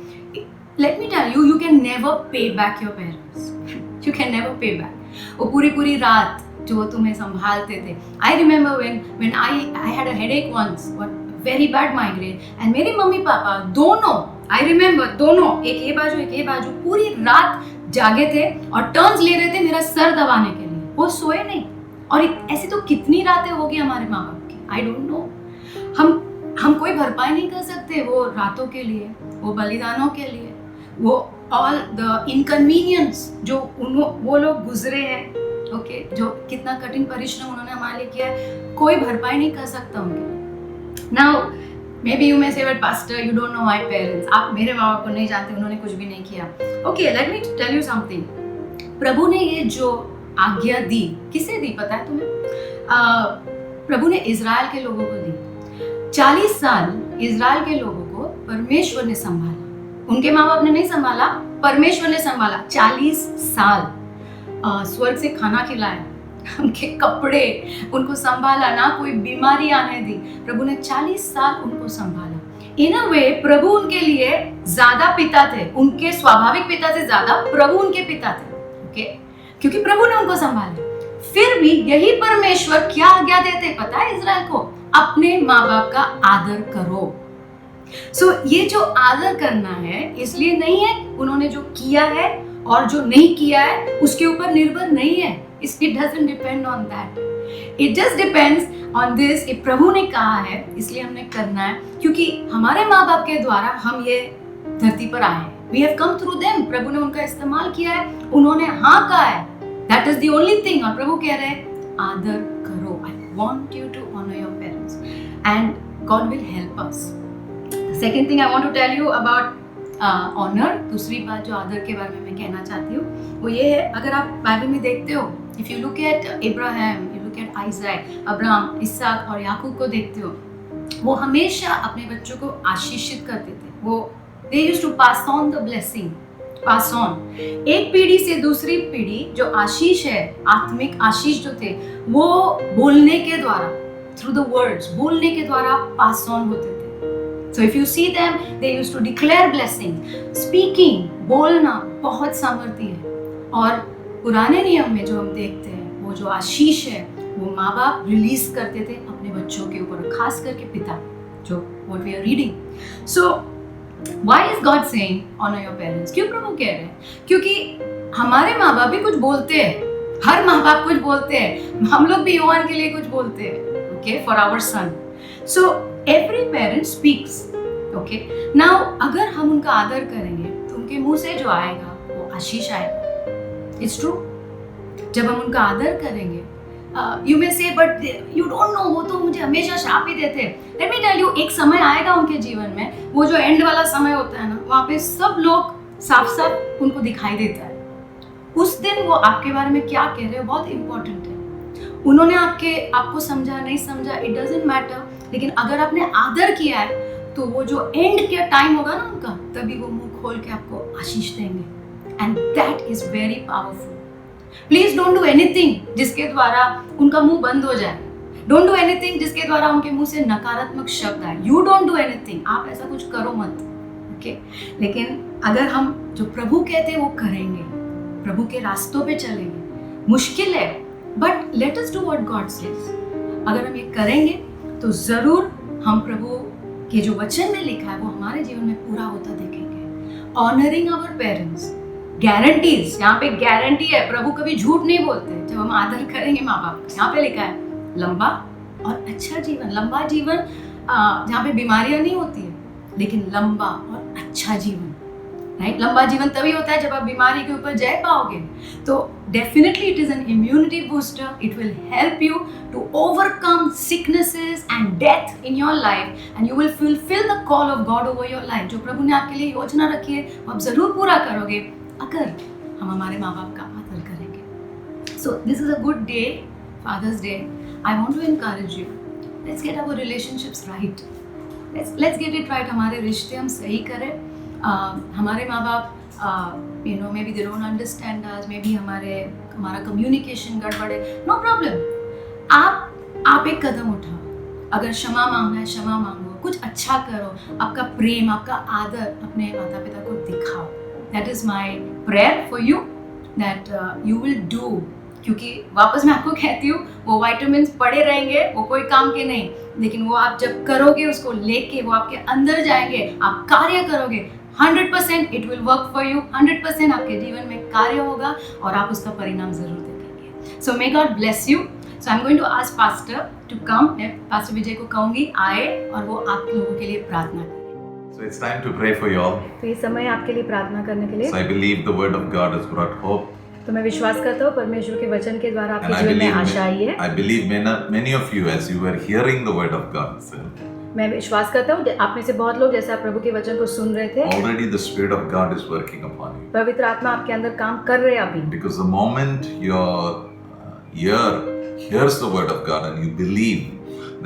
Let me tell you, you can never pay back your parents, you can never pay back. वो पूरी रात जो वो तुम्हें संभालते थे। I remember when I had a headache once, very bad migraine, and मेरे मम्मी पापा दोनों, आई रिमेंबर दोनों, एक ये बाजू पूरी रात जागे थे और टर्न्स ले रहे थे मेरा सर दबाने के लिए, वो सोए नहीं। और ऐसी तो कितनी रातें होगी हमारे माँ बाप की, आई डोंट नो। हम कोई भरपाई नहीं कर सकते वो रातों के लिए, वो बलिदानों के लिए, वो ऑल द इनकन्वीनियंस जो वो लोग गुजरे हैं। ओके, जो कितना कठिन परिश्रम उन्होंने हमारे लिए किया है, कोई भरपाई नहीं कर सकता उनके लिए। Now, maybe you may say, but pastor, you don't know my parents. आप मेरे माँ बाप को नहीं जानते, उन्होंने कुछ भी नहीं किया। Okay, let me tell you something. प्रभु ने ये जो आज्ञा दी, किसे दी पता है तुम्हें? प्रभु ने इज़राइल के लोगों को दी। 40 साल इज़राइल के लोगों को परमेश्वर ने संभाला, उनके माँ बाप ने नहीं संभाला, परमेश्वर ने संभाला। 40 साल स्वर्ग से खाना खिलाया, उनके कपड़े, उनको संभाला, ना कोई बीमारी आने दी। प्रभु ने 40 साल उनको संभाला। इन अ वे प्रभु उनके लिए ज्यादा पिता थे, उनके स्वाभाविक पिता से ज्यादा प्रभु उनके पिता थे। ओके, क्योंकि प्रभु ने उनको संभाला। फिर भी यही परमेश्वर क्या आज्ञा देते पता है इज़राइल को? अपने माँ बाप का आदर करो। सो ये जो आदर करना है इसलिए नहीं है उन्होंने जो किया है और जो नहीं किया है उसके ऊपर निर्भर नहीं है. It doesn't depend on that. It just depends on this कि प्रभु ने कहा है इसलिए हमने करना है, क्योंकि हमारे माँ बाप के द्वारा हम ये धरती पर आए हैं. We have come through them. प्रभु ने उनका इस्तेमाल किया है, उन्होंने हाँ कहा है. That is the only thing. और प्रभु कह रहे हैं आदर करो. I want you to honor your parents and God will help us. The second thing I want to tell you about honor, दूसरी बात जो आदर के बारे में मैं कहना चाहती हूँ वो ये है, अगर आप बाइबल में देखते हो, if you look at Abraham, you look at Isaac, Abraham, इसहाक और याकूब को देखते हो, वो हमेशा अपने बच्चों को आशीषित करते थे. वो they used to pass on the blessing, pass on. एक पीढ़ी से दूसरी पीढ़ी जो आशीष है, आत्मिक आशीष जो थे, वो बोलने के द्वारा, through the words, बोलने के द्वारा pass on होते थे. So if you see them, they used to declare blessings. Speaking, बोलना बहुत सामर्थ्य है. और पुराने नियम में जो हम देखते हैं, वो जो आशीष है, वो माँ बाप रिलीज करते थे अपने बच्चों के ऊपर, खास करके पिता, जो what we are reading. So why is God saying honor your parents? क्यों प्रभु कह रहे हैं? क्योंकि हमारे माँ बाप भी कुछ बोलते हैं. हर माँ बाप कुछ बोलते हैं. हम लोग भी योहान के लिए कुछ बोलते हैं. Okay, for our son. So every parent speaks. Okay. Now अगर हम उनका आदर करेंगे तो उनके मुंह से जो आएगा वो आशीष आएगा. It's true. जब हम उनका आदर करेंगे, you may say but you don't know, वो तो मुझे हमेशा श्राप ही देते. Let me tell you, एक समय आएगा उनके जीवन में, वो जो एंड वाला समय होता है ना, वहाँ पे सब लोग साफ साफ उनको दिखाई देता है. उस दिन वो आपके बारे में क्या कह रहे हो बहुत इंपॉर्टेंट है. उन्होंने आपको समझा नहीं समझा, इट डजंट मैटर, लेकिन अगर आपने आदर किया है तो वो जो एंड का टाइम होगा ना उनका, तभी वो मुंह खोल के आपको आशीष देंगे. And that is very powerful. Please don't do anything जिसके द्वारा उनका मुंह बंद हो जाए. डोंट डू एनीथिंग जिसके द्वारा उनके मुंह से नकारात्मक शब्द आए. You don't do anything. आप ऐसा कुछ करो मत. ओके. लेकिन अगर हम जो प्रभु कहते हैं वो करेंगे, प्रभु के रास्तों पे चलेंगे, मुश्किल है but let us do what God says. अगर हम ये करेंगे तो जरूर हम प्रभु के जो वचन में लिखा है वो हमारे जीवन में पूरा होता देखेंगे. ऑनरिंग आवर पेरेंट्स, गारंटीज, यहाँ पे गारंटी है. प्रभु कभी झूठ नहीं बोलते. जब हम आदर करेंगे माँ बाप का, यहाँ पे लिखा है लंबा और अच्छा जीवन. लंबा जीवन जहाँ पे बीमारियां नहीं होती है, लेकिन लंबा और अच्छा जीवन. राइट. लंबा जीवन तभी होता है जब आप बीमारी के ऊपर जय पाओगे. तो definitely it is an immunity booster. It will help you to overcome sicknesses and death in your life and you will fulfil the call of God over your life. जो प्रभु ने आपके लिए योजना रखी है वो आप जरूर पूरा करोगे अगर हम हमारे माँ बाप का आदर करेंगे. So this is a good day, Father's Day. I want to encourage you, let's get our relationships right. Let's get it right. हमारे रिश्ते हम सही करें. हमारे माँ बाप you know maybe they don't understand us, maybe हमारा communication गड़बड़ है, नो प्रॉब्लम. आप एक कदम उठाओ. अगर क्षमा मांगना है क्षमा मांगो, कुछ अच्छा करो. आपका प्रेम, आपका आदर अपने माता पिता को दिखाओ. That is my prayer for you that you will do. क्योंकि वापस मैं आपको कहती हूँ, वो वाइटामिन पड़े रहेंगे, वो कोई काम के नहीं, लेकिन वो आप जब करोगे उसको लेके, वो आपके अंदर जाएंगे, आप कार्य करोगे, 100% it will work for you. 100% आपके जीवन में कार्य होगा और आप उसका परिणाम जरूर देखेंगे. So may God bless you. So I am going to ask pastor to come. Pastor Vijay को कहूँगी आए और वो आप लोगों के लिए प्रार्थना करें. So it's time to pray for you all. तो ये समय आपके लिए प्रार्थना करने के लिए. So I believe the word of God has brought hope. तो मैं विश्वास करता हूँ परमेश्वर के वचन के द्वारा And आपके I जीवन में believe, आशा आई है. I believe many of you, as you were hearing the word of God, मैं विश्वास करता हूँ आप में से बहुत लोग जैसे आप प्रभु के वचन को सुन रहे थे, already the Spirit of God is working upon you. पवित्र आत्मा आपके अंदर काम कर रहे हैं अभी. Because the moment your ear hears the word of God and you believe,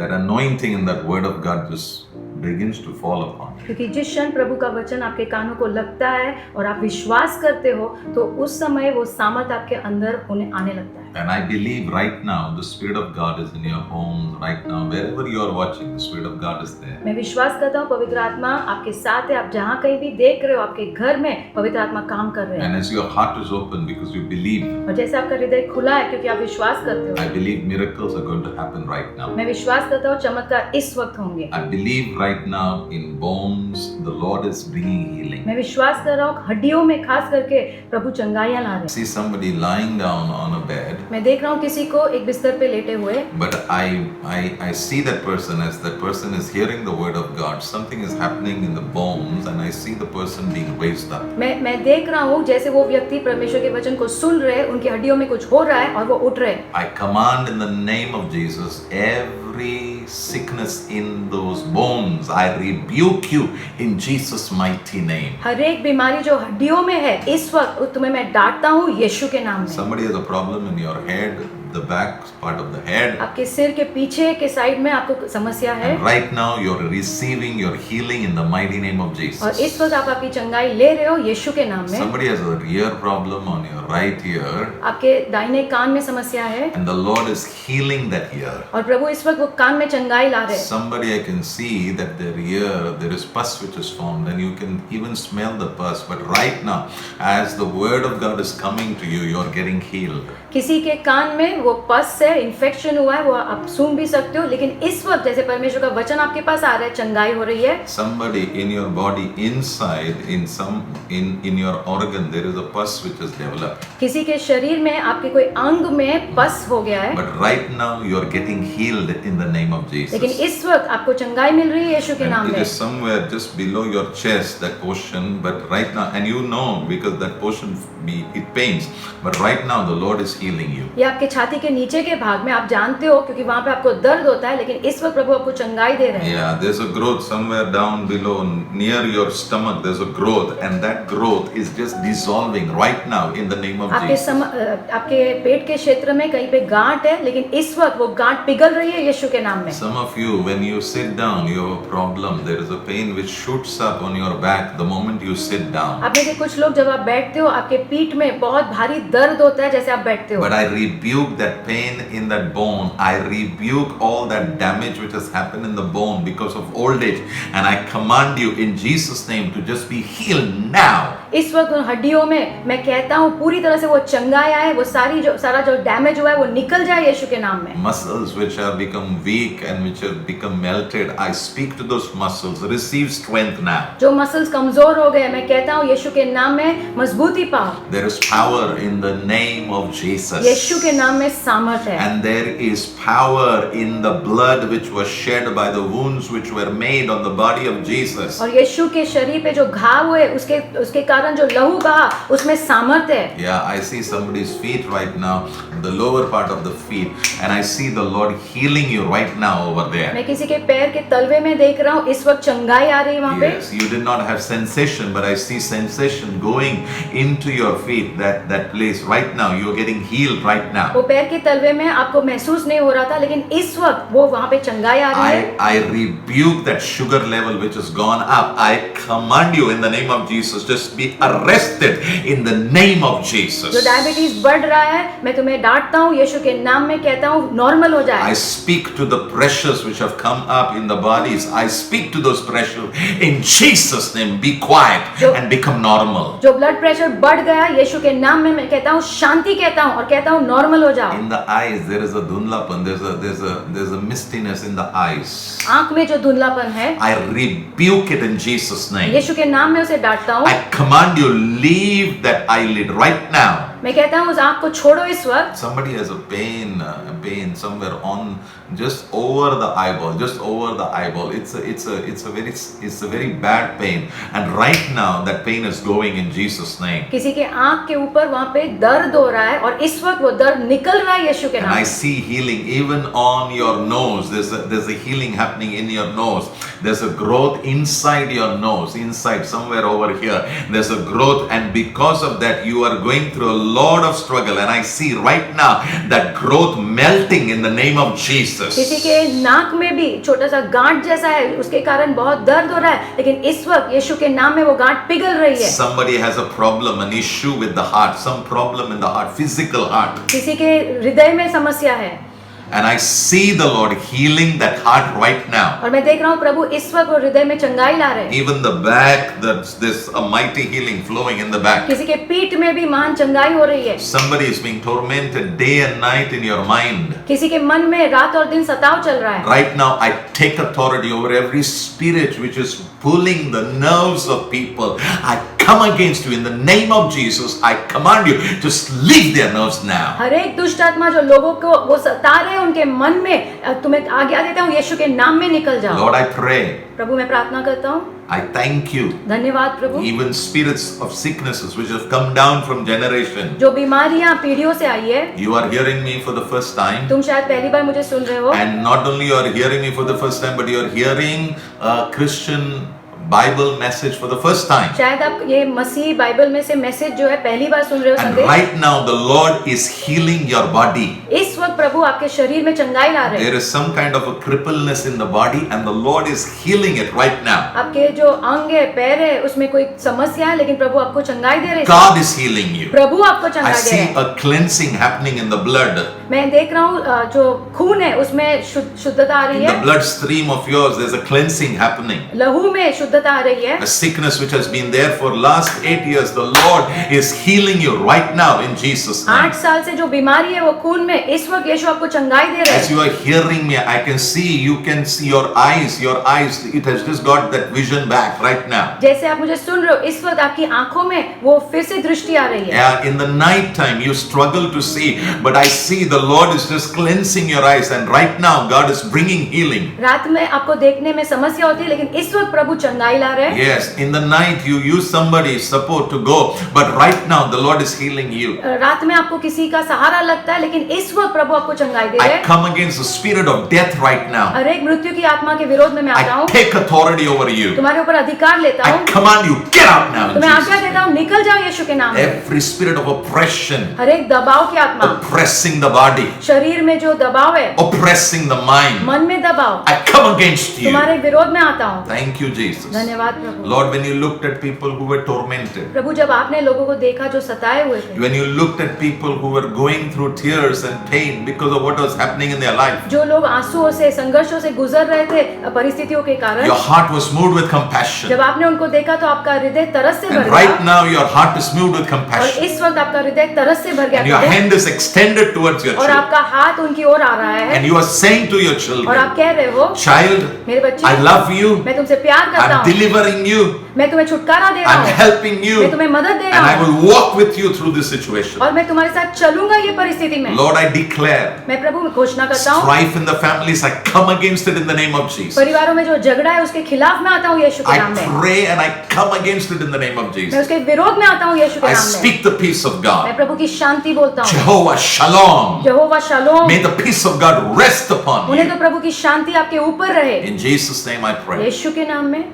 that anointing in that word of God just begins to fall upon you. क्योंकि जिस क्षण प्रभु का वचन आपके कानों को लगता है और आप विश्वास करते हो, तो उस समय वो सामर्थ आपके अंदर उन्हें आने लगता है. And I believe right now the Spirit of God is in your homes right now, wherever you are watching, the Spirit of God is there. मैं विश्वास करता हूँ पवित्र आत्मा आपके साथ है. आप जहाँ कहीं भी देख रहे हो, आपके घर में पवित्र आत्मा काम कर रहे हैं. And as your heart is open because you believe, और जैसे आपका हृदय खुला है क्योंकि आप विश्वास करते I हो, believe miracles are going to happen right now. मैं विश्वास करता हूँ चमत्कार इस वक्त होंगे. I believe right now in bones, the Lord is bringing healing. मैं विश्वास कर रहा हूँ हड्डियों में खास करके प्रभु चंगाइयाँ ला रहे हैं। See somebody lying down on a bed, मैं देख रहा हूँ किसी को एक बिस्तर पे लेटे हुए, but I see that person as that person is hearing the word of God. Something is happening in the bones, and I see the person being raised up. मैं देख रहा हूँ जैसे वो व्यक्ति परमेश्वर के वचन को सुन रहे, उनकी हड्डियों में कुछ हो रहा है और वो उठ रहे। I command in the name of Jesus every sickness in those bones, I rebuke you in Jesus' mighty name. हर एक बीमारी जो हड्डियों में है इस वक्त तुम्हें मैं डांटता हूँ यीशु के नाम में। Somebody has a problem in your head, the back part of the head. आपके सिर के पीछे के साइड में आपको समस्या है, And right now you're receiving your healing in the mighty name of Jesus. और इस वक्त आप आपकी चंगाई ले रहे हो यीशु के नाम में। Somebody has a ear problem on your right ear, आपके दाहिने कान में समस्या है and the Lord is healing that ear. और प्रभु इस वक्त वो कान में चंगाई ला रहे हैं। Somebody, I can see that their ear, there is pus which is formed, and you can even smell the pus. But right now, as the word of God is coming to you, you're getting healed. किसी के कान में वो पस से infection हुआ है, वो आप सूंघ भी सकते हो, लेकिन इस वक्त जैसे परमेश्वर का वचन आपके पास आ रहा है, चंगाई हो रही है। Somebody in your body, inside, in your organ, there is a pus which is developed. किसी के शरीर में आपके कोई अंग में पस हो गया है, But right now, you're getting healed in the name of लेकिन Jesus. इस वक्त आपको चंगाई मिल रही है यीशु के नाम And it में। is somewhere just below your chest, that portion. But right now, and you know because that portion it pains. But right now, the Lord is healing you. ये आपके छाती के नीचे के भाग में आप जानते हो क्योंकि वहां पे आपको दर्द होता है, लेकिन इस वक्त प्रभु आपको चंगाई दे रहे हैं। Yeah, there's a growth somewhere down below near your stomach. There's a growth, and that growth is just dissolving right now in the name of Jesus. आपके पेट के क्षेत्र में कहीं पे गांठ है, लेकिन इस वक्त वो गांठ पिघल रही है यीशु के नाम में। Some of you, when you sit down, you have a problem. There is a pain which shoots up on your back the moment you sit down. आप में से कुछ लोग जब आप बैठते हो आपके पीठ में बहुत भारी दर्द होता है जैसे आप बैठते हो। But I rebuke that pain in that bone. I rebuke all that damage which has happened in the bone because of old age. And I command you in Jesus' name to just be healed now. इस वक्त उन हड्डियों में मैं कहता हूँ पूरी तरह से वो चंगाई आए, वो सारा जो डैमेज हुआ है वो निकल जाए यीशु के नाम में। Muscles which have become weak and which have become melted, I speak to those muscles. Receive strength now. जो मसल्स कमजोर हो गए मैं कहता हूँ यीशु के नाम में मजबूती पाओ। There is power in the name of Jesus. यीशु के नाम में सामर्थ है। And there is power in the blood which was shed by the wounds which were made on the body of Jesus. और यीशु के शरीर पे जो घाव हुए उसके कारण जो लहू बहा उसमें सामर्थ है। Yeah, I see somebody's feet right now, the lower part of the feet, and I see the Lord healing you right now over there. मैं किसी के पैर के तलवे में देख रहा हूँ इस वक्त चंगाई आ रही है वहाँ पे। Yes, you did not have sensation, but I see sensation going into your feet. That place right now, you are getting healed right now. वो पैर के तलवे में आपको महसूस नहीं हो रहा था, लेकिन इस वक्त वो वहाँ पे चंगाई आ रही है। I rebuke that sugar level which has gone up. I command you in the name of Jesus, just be arrested in the name of Jesus. जो डायबिटीज बढ़ रहा है मैं तुम्हें डांटता हूँ यीशु के नाम में कहता हूँ नॉर्मल हो जाए। I speak to the pressures which have come up in the bodies. I speak to those pressures in Jesus' name. Be quiet and become normal. जो ब्लड प्रेशर बढ़ गया यीशु के नाम में मैं कहता हूँ शांति कहता हूँ और कहता हूँ नॉर्मल हो जाओ। In the eyes there is a dhundlapan. There's a mistiness in the eyes. आंख में जो धुंधलापन है I rebuke it in Jesus' name. यीशु के नाम में उसे डांटता हूँ। I command you, leave that eyelid right now. मैं कहता हूँ उस आंख को छोड़ो इस वक्त। Somebody has a pain somewhere on just over the eyeball, just over the eyeball. It's a very bad pain, and right now that pain is going in Jesus' name. किसी के आंख के ऊपर वहाँ पे दर्द हो रहा है और इस वक्त वो दर्द निकल रहा है यीशु के And नाम I में। see healing even on your nose. There's a healing happening in your nose. There's a growth inside your nose, inside somewhere over here. There's a growth, and because of that, you are going through a lot of struggle. And I see right now that growth melting in the name of Jesus. किसी के नाक में भी छोटा सा गांठ जैसा है, उसके कारण बहुत दर्द हो रहा है, लेकिन इस वक्त यीशु के नाम में वो गांठ पिघल रही है। Somebody has a problem, an issue with the heart, some problem in the heart, physical heart. किसी के हृदय में समस्या है। And I see the Lord healing that heart right now. और मैं देख रहा हूँ प्रभु इस वक्त वो हृदय में चंगाई ला रहे हैं। Even the back, there's a mighty healing flowing in the back. किसी के पीठ में भी महान चंगाई हो रही है। Somebody is being tormented day and night in your mind. किसी के मन में रात और दिन सताव चल रहा है। Right now, I take authority over every spirit which is pulling the nerves of people. I come against you in the name of Jesus. I command you to leave their nerves now. हर एक दुष्ट आत्मा जो लोगों को वो सता रहे हैं उनके मन में, तुम्हें आज्ञा देता हूँ यीशु के नाम में निकल जाओ। Lord, I pray. प्रभु मैं प्रार्थना करता हूँ। I thank you. धन्यवाद प्रभु। Even spirits of sicknesses which have come down from generation. जो बीमारियां पीढ़ियों से आई है, You are hearing me for the first time. तुम शायद पहली बार मुझे सुन रहे हो। And not only you are hearing me for the first time, but you are hearing a Christian Bible message for the first time. शायद आप ये मसीह Bible में से मैसेज जो है पहली बार सुन रहे हो And संदेश। right now the Lord is healing your body. इस वक्त प्रभु आपके शरीर में चंगाई ला रहे हैं। There is some kind of a crippleness in the body and the Lord is healing it right now. आपके जो अंग है, पैर है, उसमें कोई समस्या है, लेकिन प्रभु आपको चंगाई दे रहे हैं। God is healing you. प्रभु आपको I चंगाई दे see रहे हैं। a cleansing happening in the blood. मैं देख रहा हूँ जो खून है उसमें शुद्धता आ रही In the है। blood stream of yours, there's a cleansing happening. लहू में शुद्धता आ रही है। A sickness which has been there for last 8 years, the Lord is healing you right now in Jesus' name. 8 साल से जो बीमारी है वो खून में, इस वक्त यीशु आपको चंगाई दे रहे As हैं। you are hearing me, I can see, you can see your eyes, it has just got that vision back right now. जैसे आप मुझे सुन रहे हो, इस वक्त आपकी आंखों में वो फिर से दृष्टि आ रही है। Yeah, in the night time you struggle to see, but I see the Lord is just cleansing your eyes, and right now God is bringing healing. रात में आपको देखने में समस्या होती है, लेकिन इस वक्त प्रभु चंगाई ला रहे हैं। Yes, in the night you use somebody's support to go, but right now the Lord is healing you. रात में आपको किसी का सहारा लगता है, लेकिन इस वक्त प्रभु आपको चंगाई दे रहे I हैं। come against the spirit of death right now. हर एक मृत्यु की आत्मा के विरोध में मैं आता I हूँ। take authority over you. तुम्हारे ऊपर अधिकार लेता I हूँ। command you, get out now in तुम्हें आज्ञा Jesus' देता हूँ, निकल जाओ यीशु के नाम में। Every spirit of oppression, हर एक दबाव की आत्मा, oppressing the body, शरीर में जो दबाव है, oppressing the mind, मन में दबाव, I come against you. तुम्हारे विरोध में आता हूँ। Thank you, Jesus. धन्यवाद प्रभु। Lord, when you looked at people who were tormented, प्रभु जब आपने लोगों को देखा जो सताए हुए थे, when you looked at people who were going through tears and pain because of what was happening in their life, जो लोग आंसुओं से, संघर्षों से गुजर रहे थे परिस्थितियों के कारण, your heart was moved with compassion. जब आपने उनको देखा तो आपका हृदय तरस से भर And गया। right now your heart is moved with और compassion. इस वक्त आपका हृदय तरस से भर And your गया है। hand is extended towards your और children. आपका हाथ उनकी ओर आ रहा है। And you are saying to your और children, आप कह रहे हो, child, मेरे बच्चे, I love you. मैं तुमसे प्यार करता I'm हूँ, delivering you. मैं तुम्हें छुटकारा दे रहा I'm हूँ, helping you. मैं तुम्हें मदद दे And रहा I हूँ, will walk with you through this situation. और मैं तुम्हारे साथ चलूंगा ये परिस्थिति में। Lord, I declare मैं प्रभु में घोषणा करता हूँ, strife in the families. I come against it in the name of Jesus. परिवारों में जो झगड़ा है उसके खिलाफ मैं आता हूँ यीशु के I नाम में। pray and I come against it in the name of मैं Jesus. उसके विरोध में आता हूँ यीशु के I नाम में। speak the peace of मैं God. प्रभु की शांति बोलता हूँ। Jehovah Shalom. Jehovah shalom, May the peace of God rest upon उन्हें you. तो प्रभु की शांति आपके ऊपर रहे। In Jesus' name I pray. यीशु के नाम में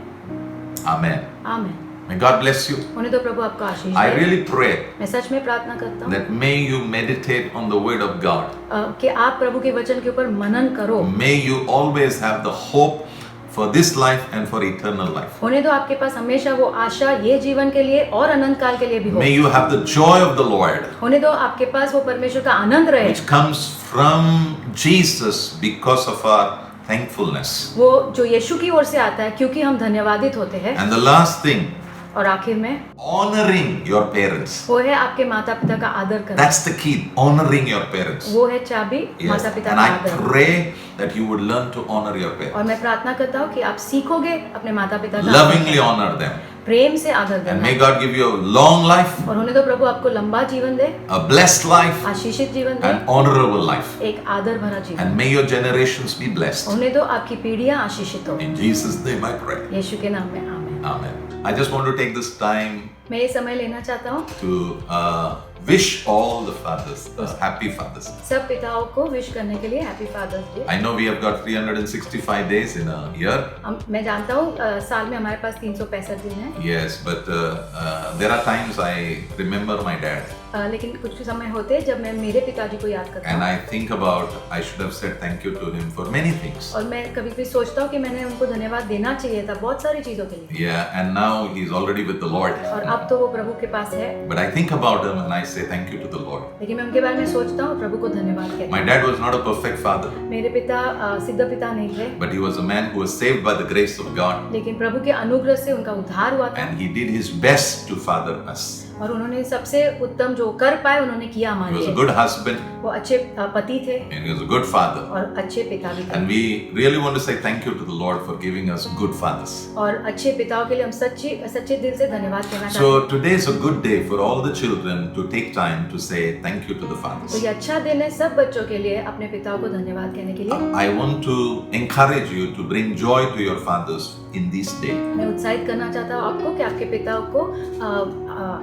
Amen. आमीन। May God bless you. उन्हें तो प्रभु आपका आशीष I दे। really pray मैं सच में प्रार्थना करता हूँ that may you meditate on the word of God. कि आप प्रभु के वचन के ऊपर मनन करो। May you always have the hope for this life and for eternal life. उन्हें तो आपके पास हमेशा वो आशा ये जीवन के लिए और अनंत काल के लिए भी हो। May you have the joy of the Lord, उन्हें तो आपके पास वो परमेश्वर का आनंद रहे, which comes from Jesus because of our thankfulness. वो जो यीशु की ओर से आता है क्योंकि हम धन्यवादित होते हैं। And the last thing, और आखिर में honoring your parents. वो है आपके माता पिता का आदर करना। That's the key, honoring your parents. वो है चाबी Yes. माता पिता And का I आदर। pray that you would learn to honor your और parents. मैं प्रार्थना करता हूँ कि आप सीखोगे अपने माता पिता का Lovingly honor them. प्रेम से आदर And करना। may God give you a long life, और उन्हें तो प्रभु आपको लंबा जीवन दे, a blessed life, आशीषित जीवन दे, an honorable life. एक आदर भरा जीवन। And may your generations be blessed. उन्हें तो आपकी पीढ़ियां आशीषित हो। In Jesus' name I pray. यीशु के नाम में आमीन। Amen. I just want to take this time मैं ये समय लेना चाहता हूँ to wish all the fathers a happy Father's Day. सब पिताओं को विश करने के लिए happy Father's Day. I know we have got 365 days in a year. मैं जानता हूँ साल में हमारे पास 365 दिन है, Yes, but there are times I remember my dad लेकिन कुछ समय होते हैं जब मैं मेरे पिताजी को याद करता and हूँ I think about I should have said thank you to him for many things. और मैं कभी कभी सोचता हूँ कि मैंने उनको धन्यवाद देना चाहिए था बहुत सारी चीजों के लिए। Yeah, and now he's already with the Lord. और अब अब तो वो प्रभु के पास है, But I think about him and I say thank you to the Lord. लेकिन मैं उनके बारे में सोचता हूँ, प्रभु को धन्यवाद कहता My dad was not a perfect father, हूँ। मेरे पिता सिद्ध पिता नहीं थे, but he was a man who was saved by the grace of God, लेकिन प्रभु के अनुग्रह से उनका उद्धार हुआ था and he did his best to father us. और उन्होंने सबसे उत्तम जो कर पाए उन्होंने किया He हमारे was a लिए। good husband वो अच्छे पति थे and he was a good father. और अच्छे पिता भी थे, And we really want to say thank you to the Lord for giving us good fathers. और अच्छे पिताओं के लिए हम सच्चे दिल से धन्यवाद कहना चाहते So today is a good day for all the children to take time to say thank you to the हैं। तो fathers. ये अच्छा दिन है सब बच्चों के लिए अपने पिताओं को धन्यवाद कहने के लिए। I want to encourage you to bring joy to your fathers in this day. मैं उत्साहित करना चाहता हूँ आपको कि आपके पिताओं को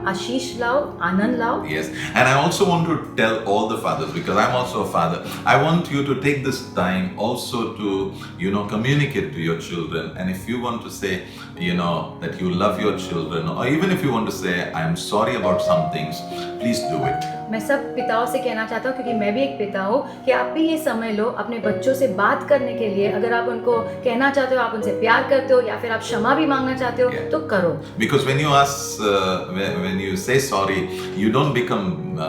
आशीष लाओ, आनंद लाओ। Yes, and I also want to tell all the fathers, because I'm also a father, I want you to take this time also to communicate to your children. And if you want to say that you love your children, or even if you want to say I am sorry about some things, please do it. मैं सब पिताओं से कहना चाहता हूँ, क्योंकि मैं भी एक पिता हूँ, कि आप भी ये समय लो अपने बच्चों से बात करने के लिए। अगर आप उनको कहना चाहते हो, आप उनसे प्यार करते हो, या फिर आप क्षमा भी मांगना चाहते हो, तो करो। Because when you ask, when you say sorry, you don't become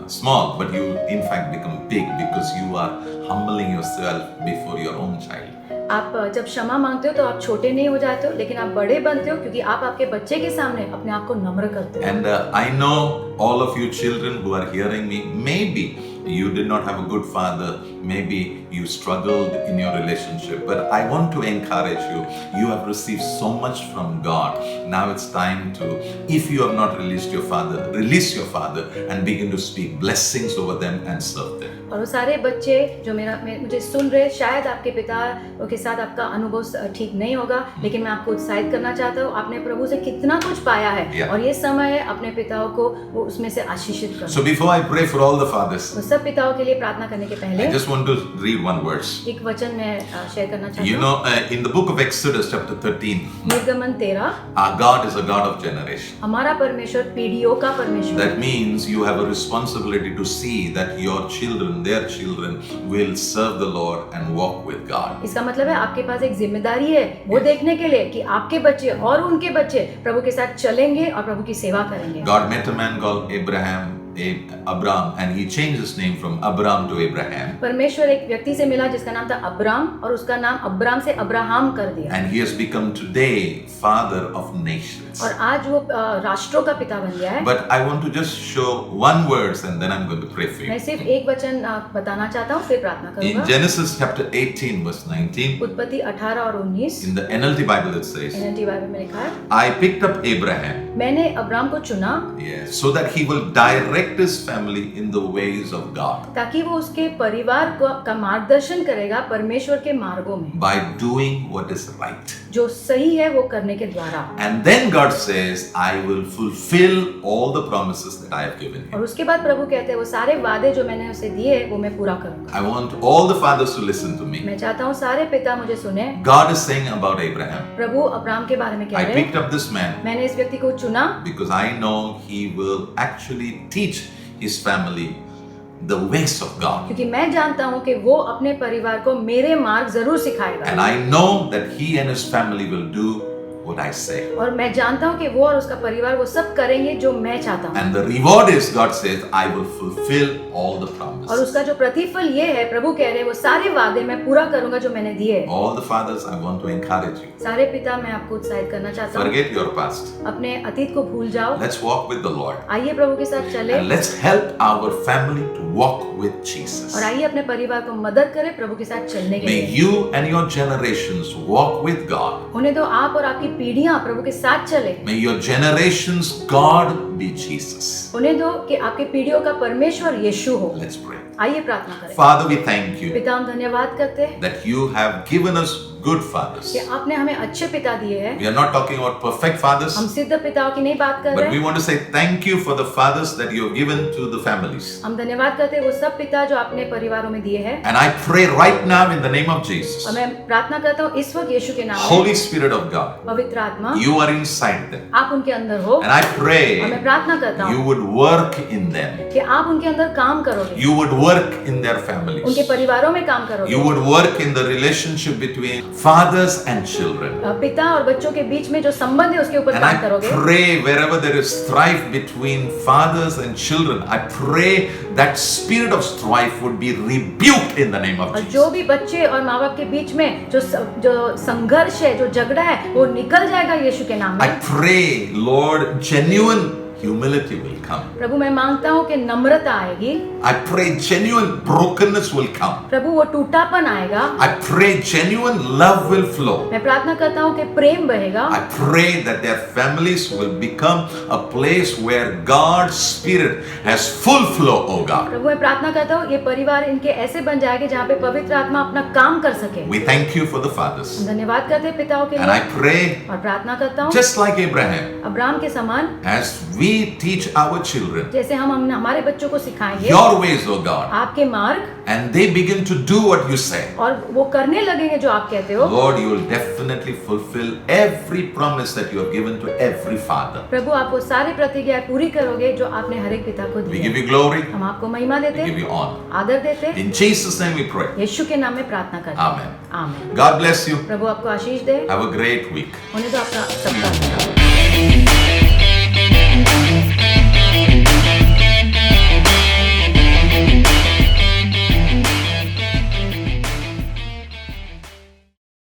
small, but you in fact become big, because you are humbling yourself before your own child. आप जब क्षमा मांगते हो तो आप छोटे नहीं हो जाते हो, लेकिन आप बड़े बनते हो, क्योंकि आप आपके बच्चे के सामने अपने आप को नम्र करते हो। And I know all of you children who are hearing me, maybe you did not have a good father, maybe you struggled in your relationship, but I want to encourage you. You have received so much from God. Now it's time to, if you have not release your father and begin to speak blessings over them and serve them. और वो सारे बच्चे जो मुझे सुन रहे, शायद आपके पिता के साथ आपका अनुभव ठीक नहीं होगा, लेकिन मैं आपको उत्साहित करना चाहता हूँ। आपने प्रभु से कितना कुछ पाया है, और ये समय है अपने पिताओं को वो उसमें से आशीषित करना। So before I pray for all the fathers, तो सब पिताओं के लिए प्रार्थना करने के पहले I just want to read one verse. एक वचन मैं शेयर करना चाहता You हूँ। know, in the book of Exodus chapter 13, निर्गमन 13, our God is a God of generation. हमारा परमेश्वर पीढ़ियों का परमेश्वर That है। means you have a responsibility to see that your children, their children will serve the Lord and walk with God. इसका मतलब है आपके पास एक जिम्मेदारी है वो देखने के लिए कि आपके बच्चे और उनके बच्चे प्रभु के साथ चलेंगे और प्रभु की सेवा करेंगे। God met a man called Abram, and he changed his name from Abram to Abraham. परमेश्वर एक व्यक्ति से मिला जिसका नाम था अब्राम, और उसका नाम अब्राम से अब्राहम कर दिया, And he has become today father of nations. और आज वो राष्ट्रों का पिता बन गया है। But I want to just show one verse and then I'm going to pray for मैं you. सिर्फ एक वचन बताना चाहता हूँ, फिर प्रार्थना In करूंगा। Genesis chapter 18 verse 19, उत्पत्ति 18 और 19 in the NLT Bible it says, NLT Bible में लिखा है, I picked up Abraham, मैंने अब्राम को चुना yes, so that he will direct his family in the ways of God ताकि वो उसके परिवार का मार्गदर्शन करेगा परमेश्वर के मार्गों में, by doing what is right. जो सही है वो करने के द्वारा। And then God says, I will fulfill all the promises that I have given और you. उसके बाद प्रभु कहते हैं वो सारे वादे जो मैंने उसे दिए वो मैं पूरा करूंगा। I want all the fathers to listen to me. मैं चाहता हूँ सारे पिता मुझे सुने। God is saying about Abraham, Prabhu Abram के बारे में कह I रहे picked हैं, up this man मैंने इस व्यक्ति को चुना because I know he will actually teach his family the ways of God. क्योंकि मैं जानता हूँ कि वो अपने परिवार को मेरे मार्ग जरूर सिखाएगा, And I know that he and his family will do what I say. और मैं जानता हूँ कि वो और उसका परिवार वो सब करेंगे जो मैं चाहता हूँ। And the reward is, God says, I will fulfill all the और promises. उसका जो प्रतिफल ये है, प्रभु कह रहे हैं वो सारे वादे मैं पूरा करूंगा जो मैंने दिए। All the fathers, I want to encourage you. सारे पिता मैं आपको उत्साहित करना चाहता हूँ, Forget your past. अपने अतीत को भूल जाओ, Let's walk with the Lord. आइए प्रभु के साथ चले, And let's help our family to walk with Jesus. और आइए अपने परिवार को मदद करें प्रभु के साथ चलने के May लिए। you and your generations walk with God. होने दो आप और आपकी पीढ़ियां प्रभु के साथ चले। May your generations God be Jesus. होने दो कि आपकी पीढ़ियों का परमेश्वर यीशु हो। Let's pray. आइए प्रार्थना करें। Father, we thank you पिता हम धन्यवाद करते हैं that you have given us good fathers. कि आपने हमें अच्छे पिता दिए हैं। We are not talking about perfect fathers, हम सिद्ध पिताओं की नहीं बात कर but रहे we हैं। want to say thank you for the fathers that you have given to the families. हम धन्यवाद करते हैं वो सब पिता जो आपने परिवारों में दिए हैं। And I pray right now in the name of Jesus, और मैं प्रार्थना करता हूँ इस वक्त यीशु के नाम में, Holy Spirit of God, पवित्र आत्मा you are inside them. आप उनके अंदर हो, And I और मैं pray प्रार्थना करता you हूँ would work in them. कि आप उनके अंदर काम करोगे, You would work in their उनके families. परिवारों में काम करोगे, You would work in the relationship between fathers and children. पिता और बच्चों के बीच में जो संबंध है उसके ऊपर And काम I करोगे। pray wherever there is strife between fathers and children, I pray that spirit of strife would be rebuked in the name of और Jesus. जो भी बच्चे और माँ बाप के बीच में जो संघर्ष है, जो झगड़ा है, वो निकल जाएगा यीशु के नाम I में। pray, Lord, genuine humility will come. प्रभु मैं मांगता हूँ कि नम्रता आएगी। I pray genuine brokenness will come. प्रभु वो टूटापन आएगा। I pray genuine love will flow. मैं प्रार्थना करता हूँ कि प्रेम बहेगा। I pray that their families will become a place where God's Spirit has full flow, oh God. प्रभु मैं प्रार्थना करता हूँ ये परिवार इनके ऐसे बन जाएंगे जहाँ पे पवित्र आत्मा अपना काम कर सके। We thank you for the fathers. धन्यवाद करते हैं पिताओं के And I लिए pray, और प्रार्थना करता हूँ just like Abraham, अब्राहम के समान, as we teach our children जैसे हम हमारे बच्चों को सिखाएंगे your ways, oh God, आपके मार्ग, and they begin to do what you say, और वो करने लगेंगे जो आप कहते हो। Lord, you will definitely fulfill every promise that you have given to every father. प्रभु आप वो सारी प्रतिज्ञाएं पूरी करोगे जो आपने हर एक पिता को We दी give है। you glory, हम आपको महिमा देते we give हैं, you honor. आदर देते हैं। In Jesus' name we pray. यीशु के नाम में प्रार्थना करते हैं। Amen. आमीन। God bless you. प्रभु आपको आशीष दे। Have a great week. होने दो आपका सप्ताह।